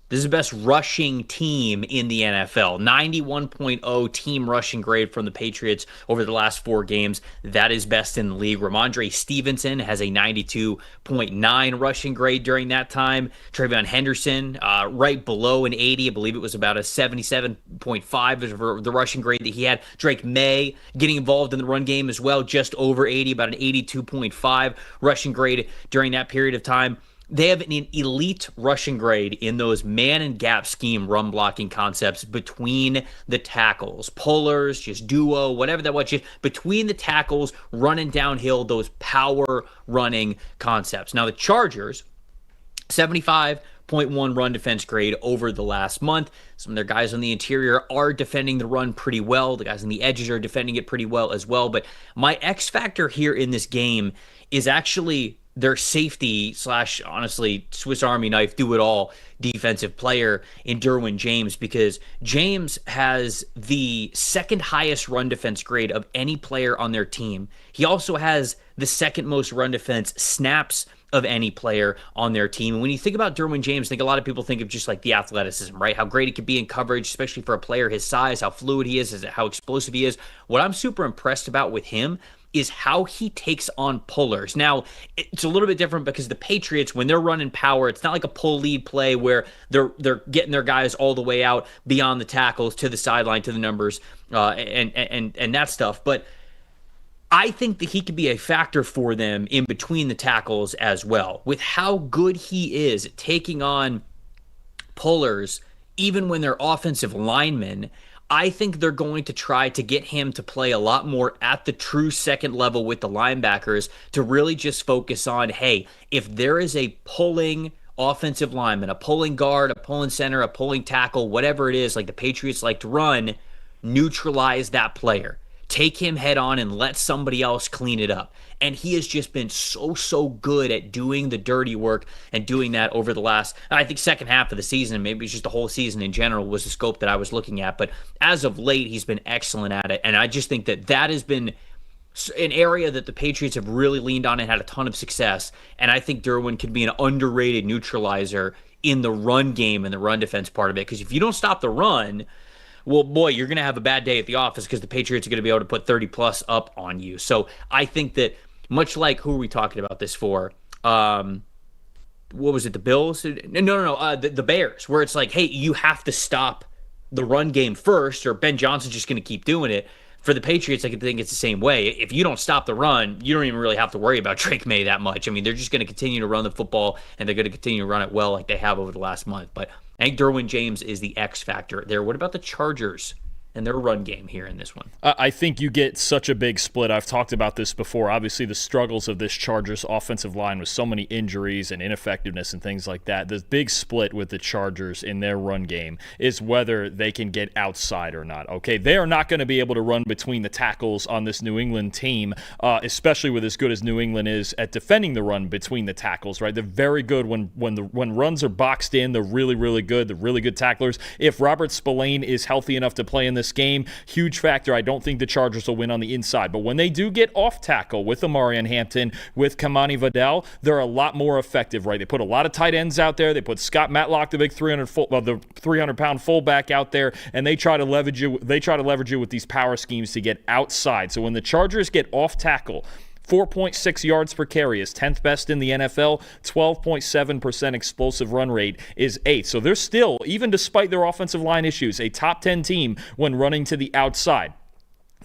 A: this is the best rushing team in the NFL. 91.0 team rushing grade from the Patriots over the last 4 games. That is best in the league. Ramondre Stevenson has a 92.9 rushing grade during that time. Trayvon Henderson, right below an 80. I believe it was about a 77.5 for the rushing grade that he had. Drake May getting involved in the run game as well, just over 80, about an 82.5 rushing grade during that period of time. They have an elite rushing grade in those man and gap scheme run blocking concepts between the tackles, pullers, just duo, whatever that was, just between the tackles, running downhill, those power running concepts. Now the Chargers, 75.1 run defense grade over the last month. Some of their guys on the interior are defending the run pretty well. The guys on the edges are defending it pretty well as well. But my X factor here in this game is actually their safety / honestly Swiss Army knife do it all defensive player in Derwin James, because James has the second highest run defense grade of any player on their team. He also has the second most run defense snaps of any player on their team. And when you think about Derwin James, I think a lot of people think of just like the athleticism, right? How great he could be in coverage, especially for a player his size, how fluid he is, how explosive he is. What I'm super impressed about with him is how he takes on pullers. Now, it's a little bit different because the Patriots, when they're running power, it's not like a pull lead play where they're getting their guys all the way out beyond the tackles to the sideline, to the numbers, and that stuff. But I think that he could be a factor for them in between the tackles as well. With how good he is at taking on pullers, even when they're offensive linemen, I think they're going to try to get him to play a lot more at the true second level with the linebackers to really just focus on, hey, if there is a pulling offensive lineman, a pulling guard, a pulling center, a pulling tackle, whatever it is, like the Patriots like to run, neutralize that player. Take him head on and let somebody else clean it up. And he has just been so good at doing the dirty work and doing that over the last, I think, second half of the season. Maybe it's just the whole season in general was the scope that I was looking at. But as of late, he's been excellent at it. And I just think that has been an area that the Patriots have really leaned on and had a ton of success. And I think Derwin could be an underrated neutralizer in the run game and the run defense part of it. Because if you don't stop the run, well, boy, you're going to have a bad day at the office because the Patriots are going to be able to put 30-plus up on you. So I think that much like, who are we talking about this for? what was it, the Bills? No, the Bears, where it's like, hey, you have to stop the run game first, or Ben Johnson's just going to keep doing it. For the Patriots, I think it's the same way. If you don't stop the run, you don't even really have to worry about Drake May that much. I mean, they're just going to continue to run the football, and they're going to continue to run it well like they have over the last month. But I think Derwin James is the X factor there. What about the Chargers and their run game here in this one?
B: I think you get such a big split. I've talked about this before. Obviously, the struggles of this Chargers offensive line with so many injuries and ineffectiveness and things like that. The big split with the Chargers in their run game is whether they can get outside or not. Okay, they are not going to be able to run between the tackles on this New England team, especially with as good as New England is at defending the run between the tackles. Right, they're very good when runs are boxed in. They're really, really good. They're really good tacklers. If Robert Spillane is healthy enough to play in this game, huge factor. I don't think the Chargers will win on the inside, but when they do get off tackle with Amarian Hampton, with Kamani Vidal, they're a lot more effective, right? They put a lot of tight ends out there. They put Scott Matlock, the big 300-pound fullback out there, and they try to leverage you. They try to leverage you with these power schemes to get outside. So when the Chargers get off tackle, 4.6 yards per carry is 10th best in the NFL. 12.7% explosive run rate is 8th. So they're still, even despite their offensive line issues, a top 10 team when running to the outside.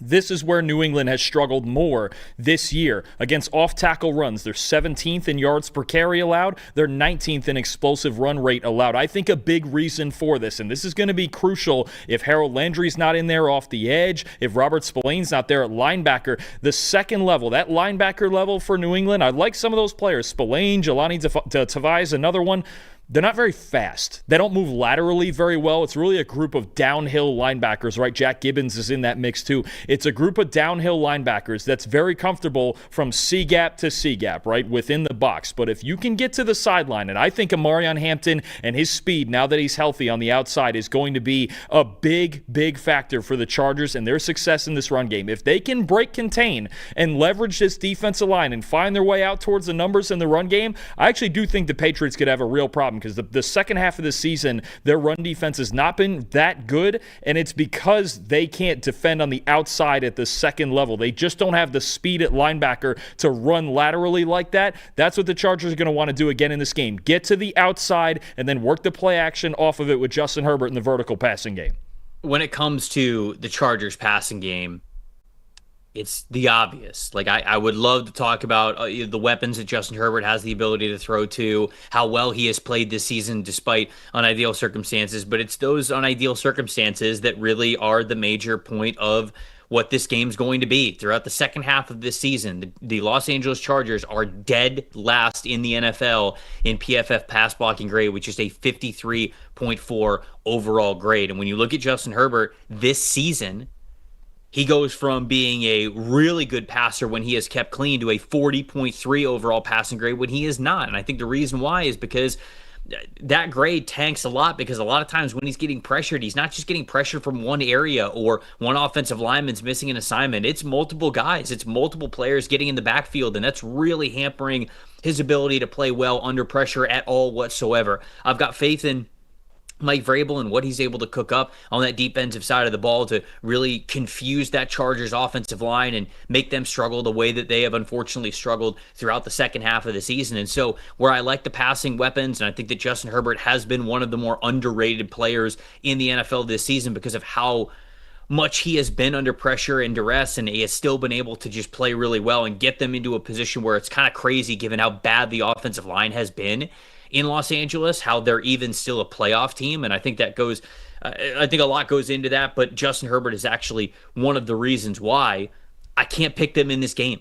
B: This is where New England has struggled more this year against off-tackle runs. They're 17th in yards per carry allowed. They're 19th in explosive run rate allowed. I think a big reason for this, and this is going to be crucial if Harold Landry's not in there off the edge, if Robert Spillane's not there at linebacker, the second level, that linebacker level for New England, I like some of those players. Spillane, Jelani Tavai, another one. They're not very fast. They don't move laterally very well. It's really a group of downhill linebackers, right? Jack Gibbons is in that mix too. It's a group of downhill linebackers that's very comfortable from C-gap to C-gap, right, within the box. But if you can get to the sideline, and I think Amarian Hampton and his speed, now that he's healthy on the outside, is going to be a big, big factor for the Chargers and their success in this run game. If they can break contain and leverage this defensive line and find their way out towards the numbers in the run game, I actually do think the Patriots could have a real problem, because the second half of the season, their run defense has not been that good, and it's because they can't defend on the outside at the second level. They just don't have the speed at linebacker to run laterally like that. That's what the Chargers are going to want to do again in this game. Get to the outside and then work the play action off of it with Justin Herbert in the vertical passing game.
A: When it comes to the Chargers passing game, it's the obvious. Like, I would love to talk about the weapons that Justin Herbert has the ability to throw to, how well he has played this season despite unideal circumstances, but it's those unideal circumstances that really are the major point of what this game's going to be. Throughout the second half of this season, the Los Angeles Chargers are dead last in the NFL in PFF pass blocking grade, which is a 53.4 overall grade. And when you look at Justin Herbert this season, he goes from being a really good passer when he is kept clean to a 40.3 overall passing grade when he is not. And I think the reason why is because that grade tanks a lot, because a lot of times when he's getting pressured, he's not just getting pressure from one area or one offensive lineman's missing an assignment. It's multiple guys. It's multiple players getting in the backfield, and that's really hampering his ability to play well under pressure at all whatsoever. I've got faith in Mike Vrabel and what he's able to cook up on that defensive side of the ball to really confuse that Chargers offensive line and make them struggle the way that they have unfortunately struggled throughout the second half of the season. And so where I like the passing weapons, and I think that Justin Herbert has been one of the more underrated players in the NFL this season because of how much he has been under pressure and duress, and he has still been able to just play really well and get them into a position where it's kind of crazy given how bad the offensive line has been in Los Angeles, how they're even still a playoff team. And I think that goes, I think a lot goes into that, but Justin Herbert is actually one of the reasons why I can't pick them in this game.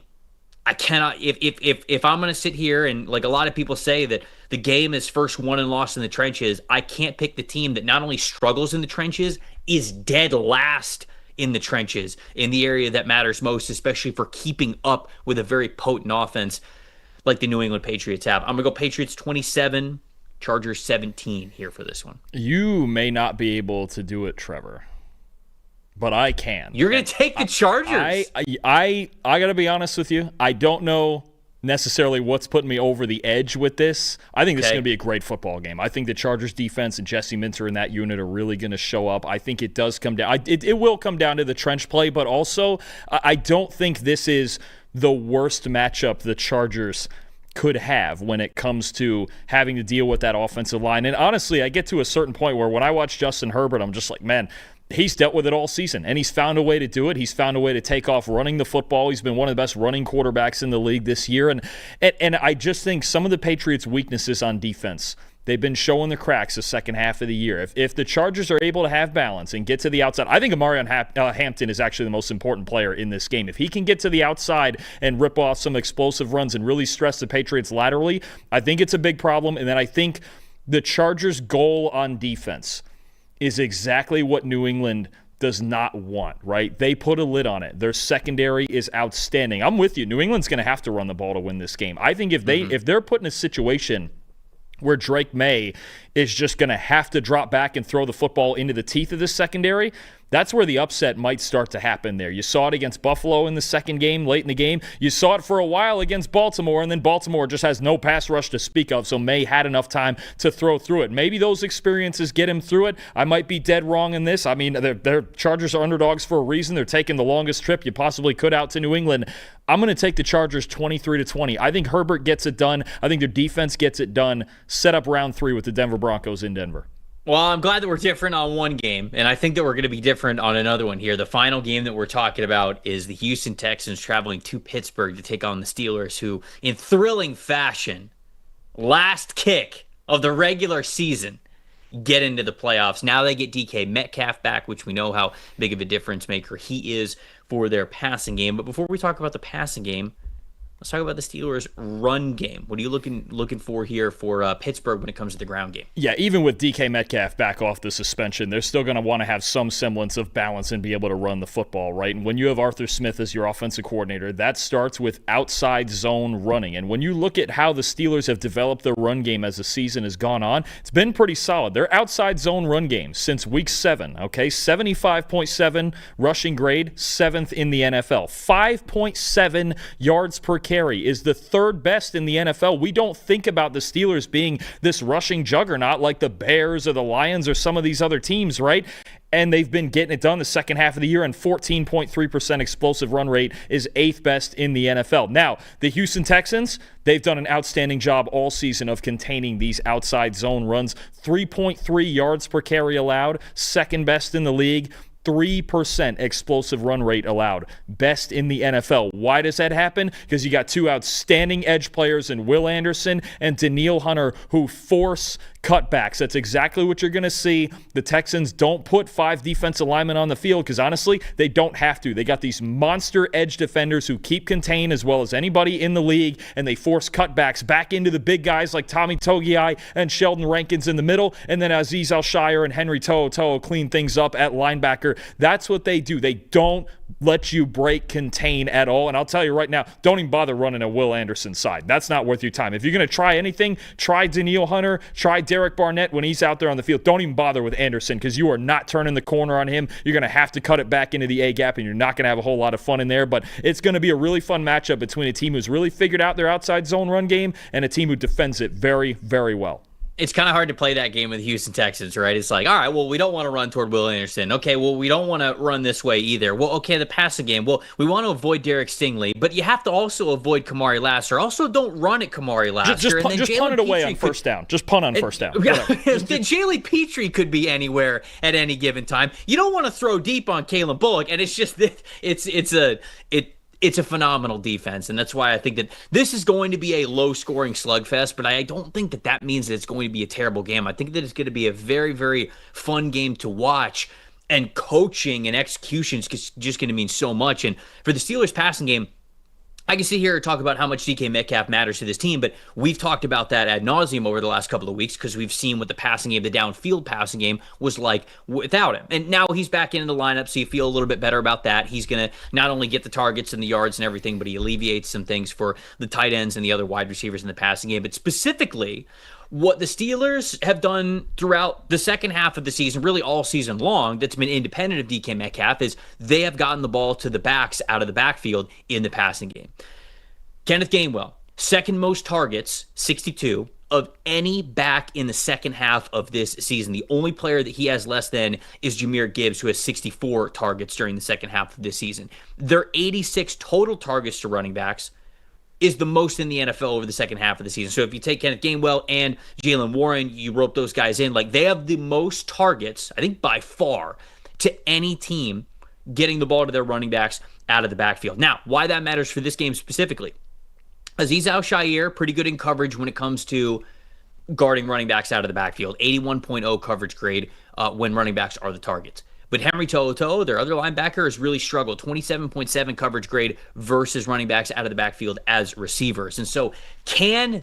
A: I cannot, if I'm going to sit here and, like a lot of people say, that the game is first won and lost in the trenches, I can't pick the team that not only struggles in the trenches, is dead last in the trenches, in the area that matters most, especially for keeping up with a very potent offense like the New England Patriots have. I'm going to go Patriots 27, Chargers 17 here for this one.
B: You may not be able to do it, Trevor, but I can.
A: You're going to take the Chargers.
B: I got to be honest with you. I don't know necessarily what's putting me over the edge with this. I think this is going to be a great football game. I think the Chargers defense and Jesse Minter in that unit are really going to show up. I think it does come down. It will come down to the trench play, but also I don't think this is the worst matchup the Chargers could have when it comes to having to deal with that offensive line. And honestly, I get to a certain point where when I watch Justin Herbert, I'm just like, man, he's dealt with it all season, and he's found a way to do it. He's found a way to take off running the football. He's been one of the best running quarterbacks in the league this year. And I just think some of the Patriots' weaknesses on defense, they've been showing the cracks the second half of the year. If the Chargers are able to have balance and get to the outside, I think Amarion Hampton is actually the most important player in this game. If he can get to the outside and rip off some explosive runs and really stress the Patriots laterally, I think it's a big problem. And then I think the Chargers' goal on defense is exactly what New England does not want, right? They put a lid on it. Their secondary is outstanding. I'm with you. New England's going to have to run the ball to win this game. I think if they're put in a situation where Drake May is just going to have to drop back and throw the football into the teeth of the secondary, that's where the upset might start to happen there. You saw it against Buffalo in the second game, late in the game. You saw it for a while against Baltimore, and then Baltimore just has no pass rush to speak of, so May had enough time to throw through it. Maybe those experiences get him through it. I might be dead wrong in this. I mean, their Chargers are underdogs for a reason. They're taking the longest trip you possibly could out to New England. I'm going to take the Chargers 23-20. I think Herbert gets it done. I think their defense gets it done. Set up round 3 with the Denver Broncos in Denver.
A: Well, I'm glad that we're different on one game, and I think that we're going to be different on another one here. The final game that we're talking about is the Houston Texans traveling to Pittsburgh to take on the Steelers, who, in thrilling fashion, last kick of the regular season, get into the playoffs. Now they get DK Metcalf back, which we know how big of a difference maker he is for their passing game. But before we talk about the passing game, let's talk about the Steelers' run game. What are you looking for here for Pittsburgh when it comes to the ground game?
B: Yeah, even with DK Metcalf back off the suspension, they're still going to want to have some semblance of balance and be able to run the football, right? And when you have Arthur Smith as your offensive coordinator, that starts with outside zone running. And when you look at how the Steelers have developed their run game as the season has gone on, it's been pretty solid. Their outside zone run game since week 7, okay? 75.7 rushing grade, 7th in the NFL. 5.7 yards per carry is the 3rd best in the NFL. We don't think about the Steelers being this rushing juggernaut like the Bears or the Lions or some of these other teams, right? And they've been getting it done the second half of the year, and 14.3% explosive run rate is 8th best in the NFL. Now, the Houston Texans, they've done an outstanding job all season of containing these outside zone runs. 3.3 yards per carry allowed, 2nd best in the league. 3% explosive run rate allowed. Best in the NFL. Why does that happen? Because you got 2 outstanding edge players in Will Anderson and Danielle Hunter who force cutbacks. That's exactly what you're going to see. The Texans don't put 5 defensive linemen on the field because, honestly, they don't have to. They got these monster edge defenders who keep contained as well as anybody in the league, and they force cutbacks back into the big guys like Tommy Togiai and Sheldon Rankins in the middle, and then Aziz Al-Shire and Henry To'oTo'o clean things up at linebacker. That's what they do. They don't let you break contain at all. And I'll tell you right now, don't even bother running a Will Anderson side. That's not worth your time. If you're going to try anything, try Danielle Hunter, try Derek Barnett when he's out there on the field. Don't even bother with Anderson because you are not turning the corner on him. You're going to have to cut it back into the A-gap, and you're not going to have a whole lot of fun in there. But it's going to be a really fun matchup between a team who's really figured out their outside zone run game and a team who defends it very, very well.
A: It's kind of hard to play that game with the Houston Texans, right? It's like, all right, well, we don't want to run toward Will Anderson. Okay, well, we don't want to run this way either. Well, okay, the passing game. Well, we want to avoid Derek Stingley, but you have to also avoid Kamari Lassiter. Also, don't run at Kamari Lassiter.
B: Just punt it away on first down. Just punt on first down.
A: Jalen Petrie could be anywhere at any given time. You don't want to throw deep on Kalen Bullock, and it's just it's a phenomenal defense, and that's why I think that this is going to be a low-scoring slugfest, but I don't think that that means that it's going to be a terrible game. I think that it's going to be a very, very fun game to watch, and coaching and execution is just going to mean so much. And for the Steelers passing game, I can sit here and talk about how much DK Metcalf matters to this team, but we've talked about that ad nauseum over the last couple of weeks because we've seen what the passing game, the downfield passing game, was like without him. And now he's back in the lineup, so you feel a little bit better about that. He's going to not only get the targets and the yards and everything, but he alleviates some things for the tight ends and the other wide receivers in the passing game. But specifically, what the Steelers have done throughout the second half of the season, really all season long, that's been independent of DK Metcalf, is they have gotten the ball to the backs out of the backfield in the passing game. Kenneth Gainwell, 2nd most targets, 62, of any back in the second half of this season. The only player that he has less than is Jahmyr Gibbs, who has 64 targets during the second half of this season. Their 86 total targets to running backs, is the most in the NFL over the second half of the season. So if you take Kenneth Gainwell and Jalen Warren, you rope those guys in, like they have the most targets, I think by far, to any team getting the ball to their running backs out of the backfield. Now, why that matters for this game specifically. Azeez Al-Shaair, pretty good in coverage when it comes to guarding running backs out of the backfield. 81.0 coverage grade when running backs are the targets. But Henry To'oTo'o, their other linebacker, has really struggled. 27.7 coverage grade versus running backs out of the backfield as receivers. And so can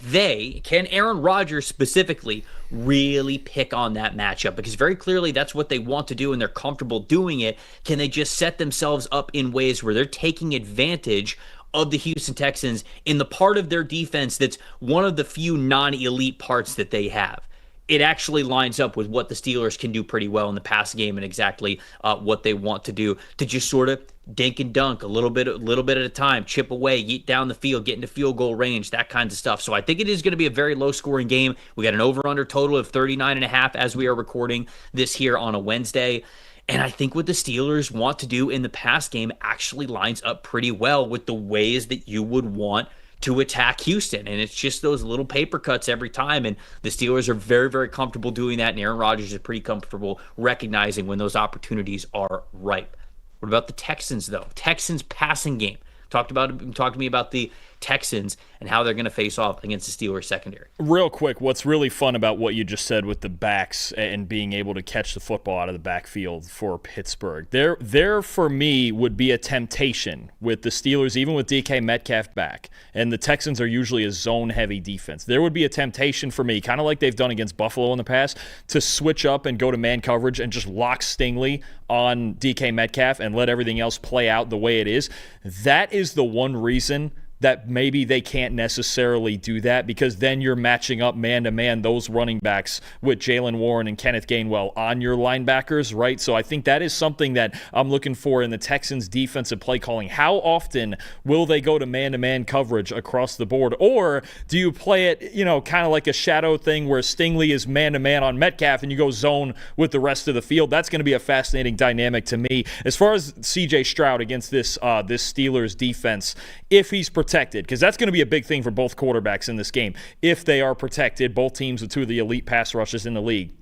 A: Aaron Rodgers specifically really pick on that matchup? Because very clearly that's what they want to do and they're comfortable doing it. Can they just set themselves up in ways where they're taking advantage of the Houston Texans in the part of their defense that's one of the few non-elite parts that they have? It actually lines up with what the Steelers can do pretty well in the pass game and exactly what they want to do, to just sort of dink and dunk a little bit at a time, chip away, get down the field, get into field goal range, that kinds of stuff. So I think it is going to be a very low-scoring game. We got an over-under total of 39.5 as we are recording this here on a Wednesday. And I think what the Steelers want to do in the pass game actually lines up pretty well with the ways that you would want to attack Houston. And it's just those little paper cuts every time. And the Steelers are very, very comfortable doing that. And Aaron Rodgers is pretty comfortable recognizing when those opportunities are ripe. What about the Texans, though? Texans passing game. Talk to me about the Texans and how they're going to face off against the Steelers secondary.
B: Real quick, what's really fun about what you just said with the backs and being able to catch the football out of the backfield for Pittsburgh, there for me would be a temptation with the Steelers, even with DK Metcalf back, and the Texans are usually a zone-heavy defense. There would be a temptation for me, kind of like they've done against Buffalo in the past, to switch up and go to man coverage and just lock Stingley on DK Metcalf and let everything else play out the way it is. That is the one reason that maybe they can't necessarily do that, because then you're matching up man-to-man those running backs with Jalen Warren and Kenneth Gainwell on your linebackers, right? So I think that is something that I'm looking for in the Texans' defensive play calling. How often will they go to man-to-man coverage across the board? Or do you play it, kind of like a shadow thing where Stingley is man-to-man on Metcalf and you go zone with the rest of the field? That's going to be a fascinating dynamic to me. As far as C.J. Stroud against this Steelers defense, if he's protected, because that's going to be a big thing for both quarterbacks in this game. If they are protected, both teams with two of the elite pass rushers in the league,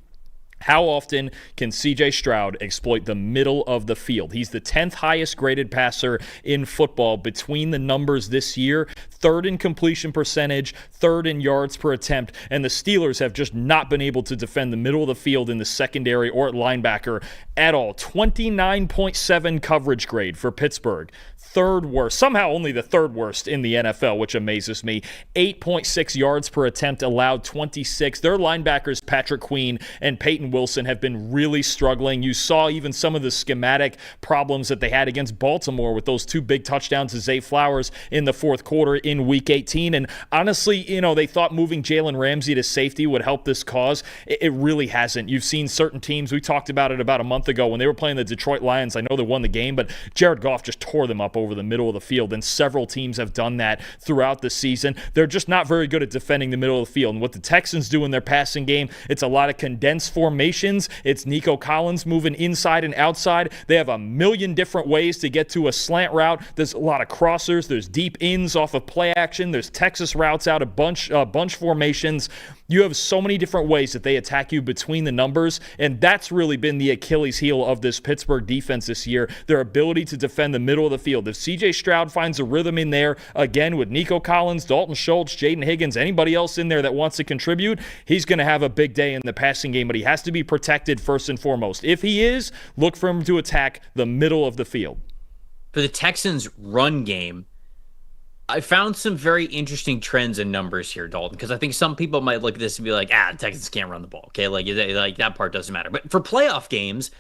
B: how often can C.J. Stroud exploit the middle of the field? He's the 10th highest graded passer in football between the numbers this year, third in completion percentage, third in yards per attempt, and the Steelers have just not been able to defend the middle of the field in the secondary or at linebacker at all. 29.7 coverage grade for Pittsburgh. Third worst, somehow only the third worst in the NFL, which amazes me. 8.6 yards per attempt allowed, 26. Their linebackers, Patrick Queen and Peyton Wilson, have been really struggling. You saw even some of the schematic problems that they had against Baltimore with those two big touchdowns to Zay Flowers in the fourth quarter in Week 18. And honestly, they thought moving Jalen Ramsey to safety would help this cause. It really hasn't. You've seen certain teams, we talked about it about a month ago when they were playing the Detroit Lions. I know they won the game, but Jared Goff just tore them up over the middle of the field, and several teams have done that throughout the season. They're just not very good at defending the middle of the field. And what the Texans do in their passing game, it's a lot of condensed formations. It's Nico Collins moving inside and outside. They have a million different ways to get to a slant route. There's a lot of crossers. There's deep ins off of play action. There's Texas routes out of bunch formations. You have so many different ways that they attack you between the numbers, and that's really been the Achilles heel of this Pittsburgh defense this year, their ability to defend the middle of the field. If C.J. Stroud finds a rhythm in there, again, with Nico Collins, Dalton Schultz, Jaden Higgins, anybody else in there that wants to contribute, he's going to have a big day in the passing game, but he has to be protected first and foremost. If he is, look for him to attack the middle of the field.
A: For the Texans' run game, I found some very interesting trends and numbers here, Dalton, because I think some people might look at this and be like, the Texans can't run the ball, okay? Like that part doesn't matter. But for playoff games,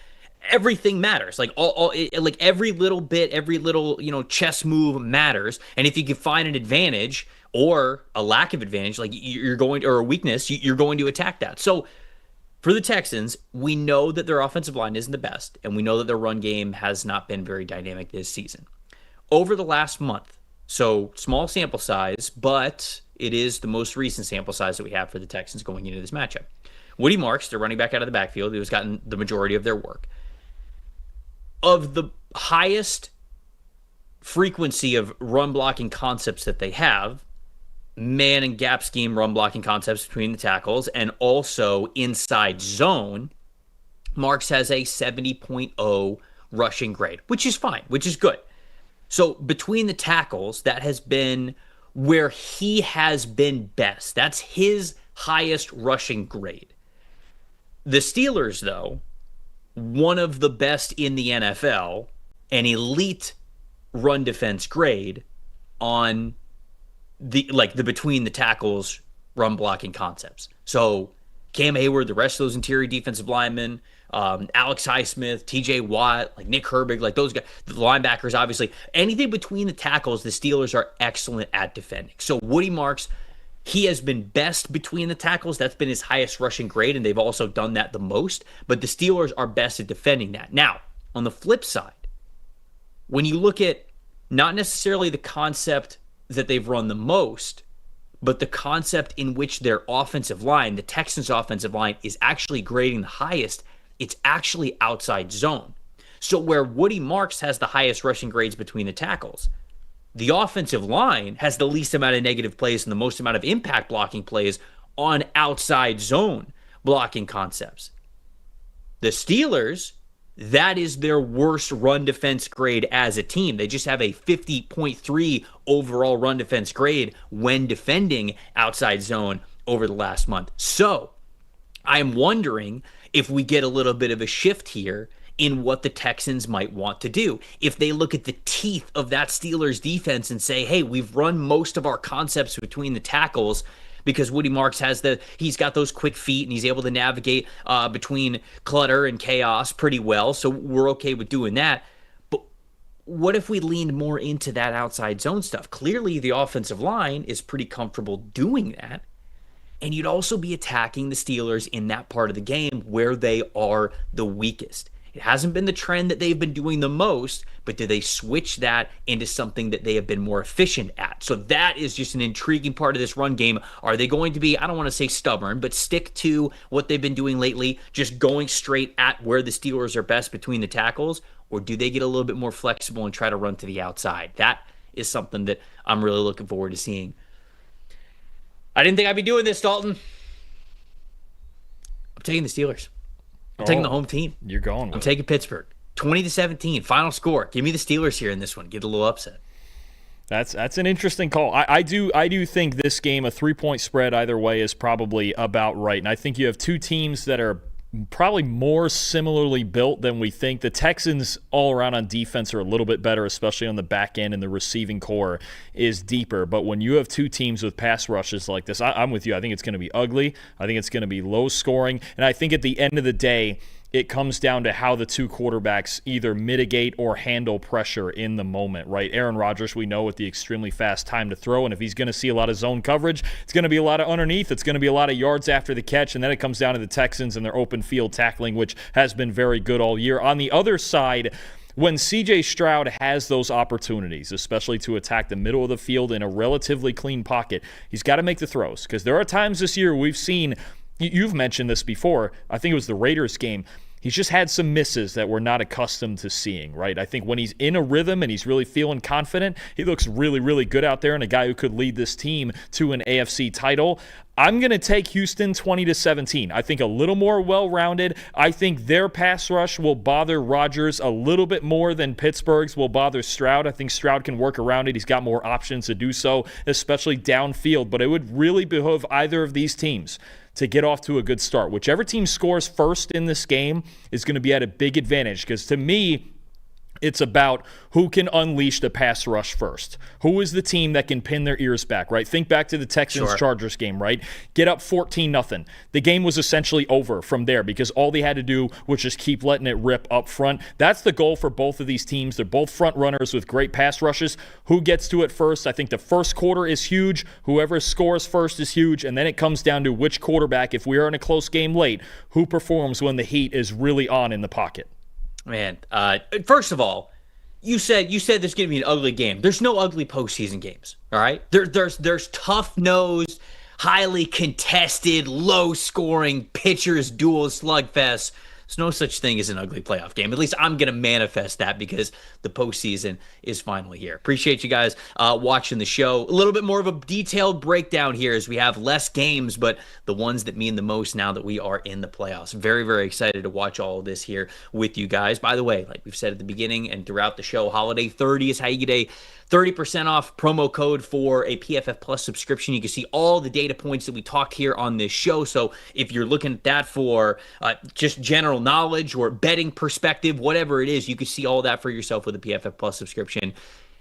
A: everything matters. Like like every little bit, every little, chess move matters. And if you can find an advantage or a lack of advantage, like or a weakness, you're going to attack that. So for the Texans, we know that their offensive line isn't the best, and we know that their run game has not been very dynamic this season. Over the last month, so small sample size, but it is the most recent sample size that we have for the Texans going into this matchup. Woody Marks, their running back out of the backfield, who has gotten the majority of their work. Of the highest frequency of run blocking concepts that they have, man and gap scheme run blocking concepts between the tackles, and also inside zone, Marks has a 70.0 rushing grade, which is fine, which is good. So between the tackles, that has been where he has been best. That's his highest rushing grade. The Steelers, though, one of the best in the NFL, an elite run defense grade on the between the tackles run blocking concepts. So Cam Hayward, the rest of those interior defensive linemen, Alex Highsmith, TJ Watt, like Nick Herbig, like those guys, the linebackers, obviously, anything between the tackles, the Steelers are excellent at defending. So Woody Marks, he has been best between the tackles. That's been his highest rushing grade, and they've also done that the most. But the Steelers are best at defending that. Now, on the flip side, when you look at not necessarily the concept that they've run the most, but the concept in which their offensive line, the Texans' offensive line, is actually grading the highest, it's actually outside zone. So where Woody Marks has the highest rushing grades between the tackles, the offensive line has the least amount of negative plays and the most amount of impact blocking plays on outside zone blocking concepts. The Steelers, that is their worst run defense grade as a team. They just have a 50.3 overall run defense grade when defending outside zone over the last month. So I'm wondering if we get a little bit of a shift here in what the Texans might want to do. If they look at the teeth of that Steelers defense and say, hey, we've run most of our concepts between the tackles because Woody Marks he's got those quick feet and he's able to navigate between clutter and chaos pretty well. So we're okay with doing that. But what if we leaned more into that outside zone stuff? Clearly the offensive line is pretty comfortable doing that. And you'd also be attacking the Steelers in that part of the game where they are the weakest. It hasn't been the trend that they've been doing the most, but do they switch that into something that they have been more efficient at? So that is just an intriguing part of this run game. Are they going to be, I don't want to say stubborn, but stick to what they've been doing lately, just going straight at where the Steelers are best between the tackles? Or do they get a little bit more flexible and try to run to the outside? That is something that I'm really looking forward to seeing. I didn't think I'd be doing this, Dalton. I'm taking the Steelers. I'm taking the home team.
B: You're going with
A: I'm taking Pittsburgh. 20-17, final score. Give me the Steelers here in this one. Get a little upset.
B: That's an interesting call. I do think this game, a 3-point spread either way, is probably about right. And I think you have two teams that are probably more similarly built than we think. The Texans all around on defense are a little bit better, especially on the back end, and the receiving core is deeper. But when you have two teams with pass rushes like this, I'm with you. I think it's going to be ugly. I think it's going to be low scoring. And I think at the end of the day, it comes down to how the two quarterbacks either mitigate or handle pressure in the moment, right? Aaron Rodgers, we know, with the extremely fast time to throw, and if he's going to see a lot of zone coverage, it's going to be a lot of underneath. It's going to be a lot of yards after the catch, and then it comes down to the Texans and their open field tackling, which has been very good all year. On the other side, when C.J. Stroud has those opportunities, especially to attack the middle of the field in a relatively clean pocket, he's got to make the throws, because there are times this year we've seen, you've mentioned this before, I think it was the Raiders game, he's just had some misses that we're not accustomed to seeing, right? I think when he's in a rhythm and he's really feeling confident, he looks really, really good out there and a guy who could lead this team to an AFC title. I'm going to take Houston 20-17. I think a little more well-rounded. I think their pass rush will bother Rodgers a little bit more than Pittsburgh's will bother Stroud. I think Stroud can work around it. He's got more options to do so, especially downfield. But it would really behoove either of these teams to get off to a good start. Whichever team scores first in this game is going to be at a big advantage, because to me, it's about who can unleash the pass rush first. Who is the team that can pin their ears back, right? Think back to the Texans-Chargers game, right? Get up 14-0. The game was essentially over from there because all they had to do was just keep letting it rip up front. That's the goal for both of these teams. They're both front runners with great pass rushes. Who gets to it first? I think the first quarter is huge. Whoever scores first is huge. And then it comes down to which quarterback, if we are in a close game late, who performs when the heat is really on in the pocket.
A: Man, first of all, you said there's going to be an ugly game. There's no ugly postseason games, all right? There's tough-nosed, highly contested, low-scoring pitchers duel slugfests There's no such thing as an ugly playoff game. At least I'm going to manifest that because the postseason is finally here. Appreciate you guys watching the show. A little bit more of a detailed breakdown here as we have less games, but the ones that mean the most now that we are in the playoffs. Very, very excited to watch all of this here with you guys. By the way, like we've said at the beginning and throughout the show, Holiday 30 is how you get a 30% off promo code for a PFF Plus subscription. You can see all the data points that we talk here on this show. So if you're looking at that for just general knowledge or betting perspective, whatever it is, you can see all that for yourself with a PFF Plus subscription.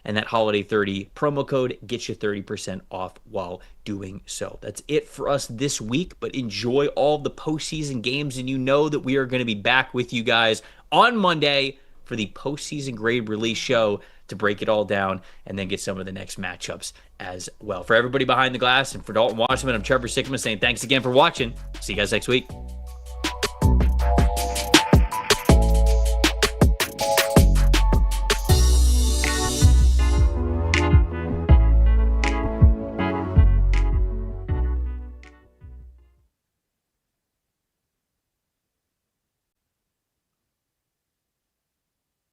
A: And that Holiday 30 promo code gets you 30% off while doing so. That's it for us this week, but enjoy all the postseason games. And you know that we are going to be back with you guys on Monday for the postseason grade release show to break it all down and then get some of the next matchups as well. For everybody behind the glass and for Dalton Wasserman, I'm Trevor Sikkema saying thanks again for watching. See you guys next week.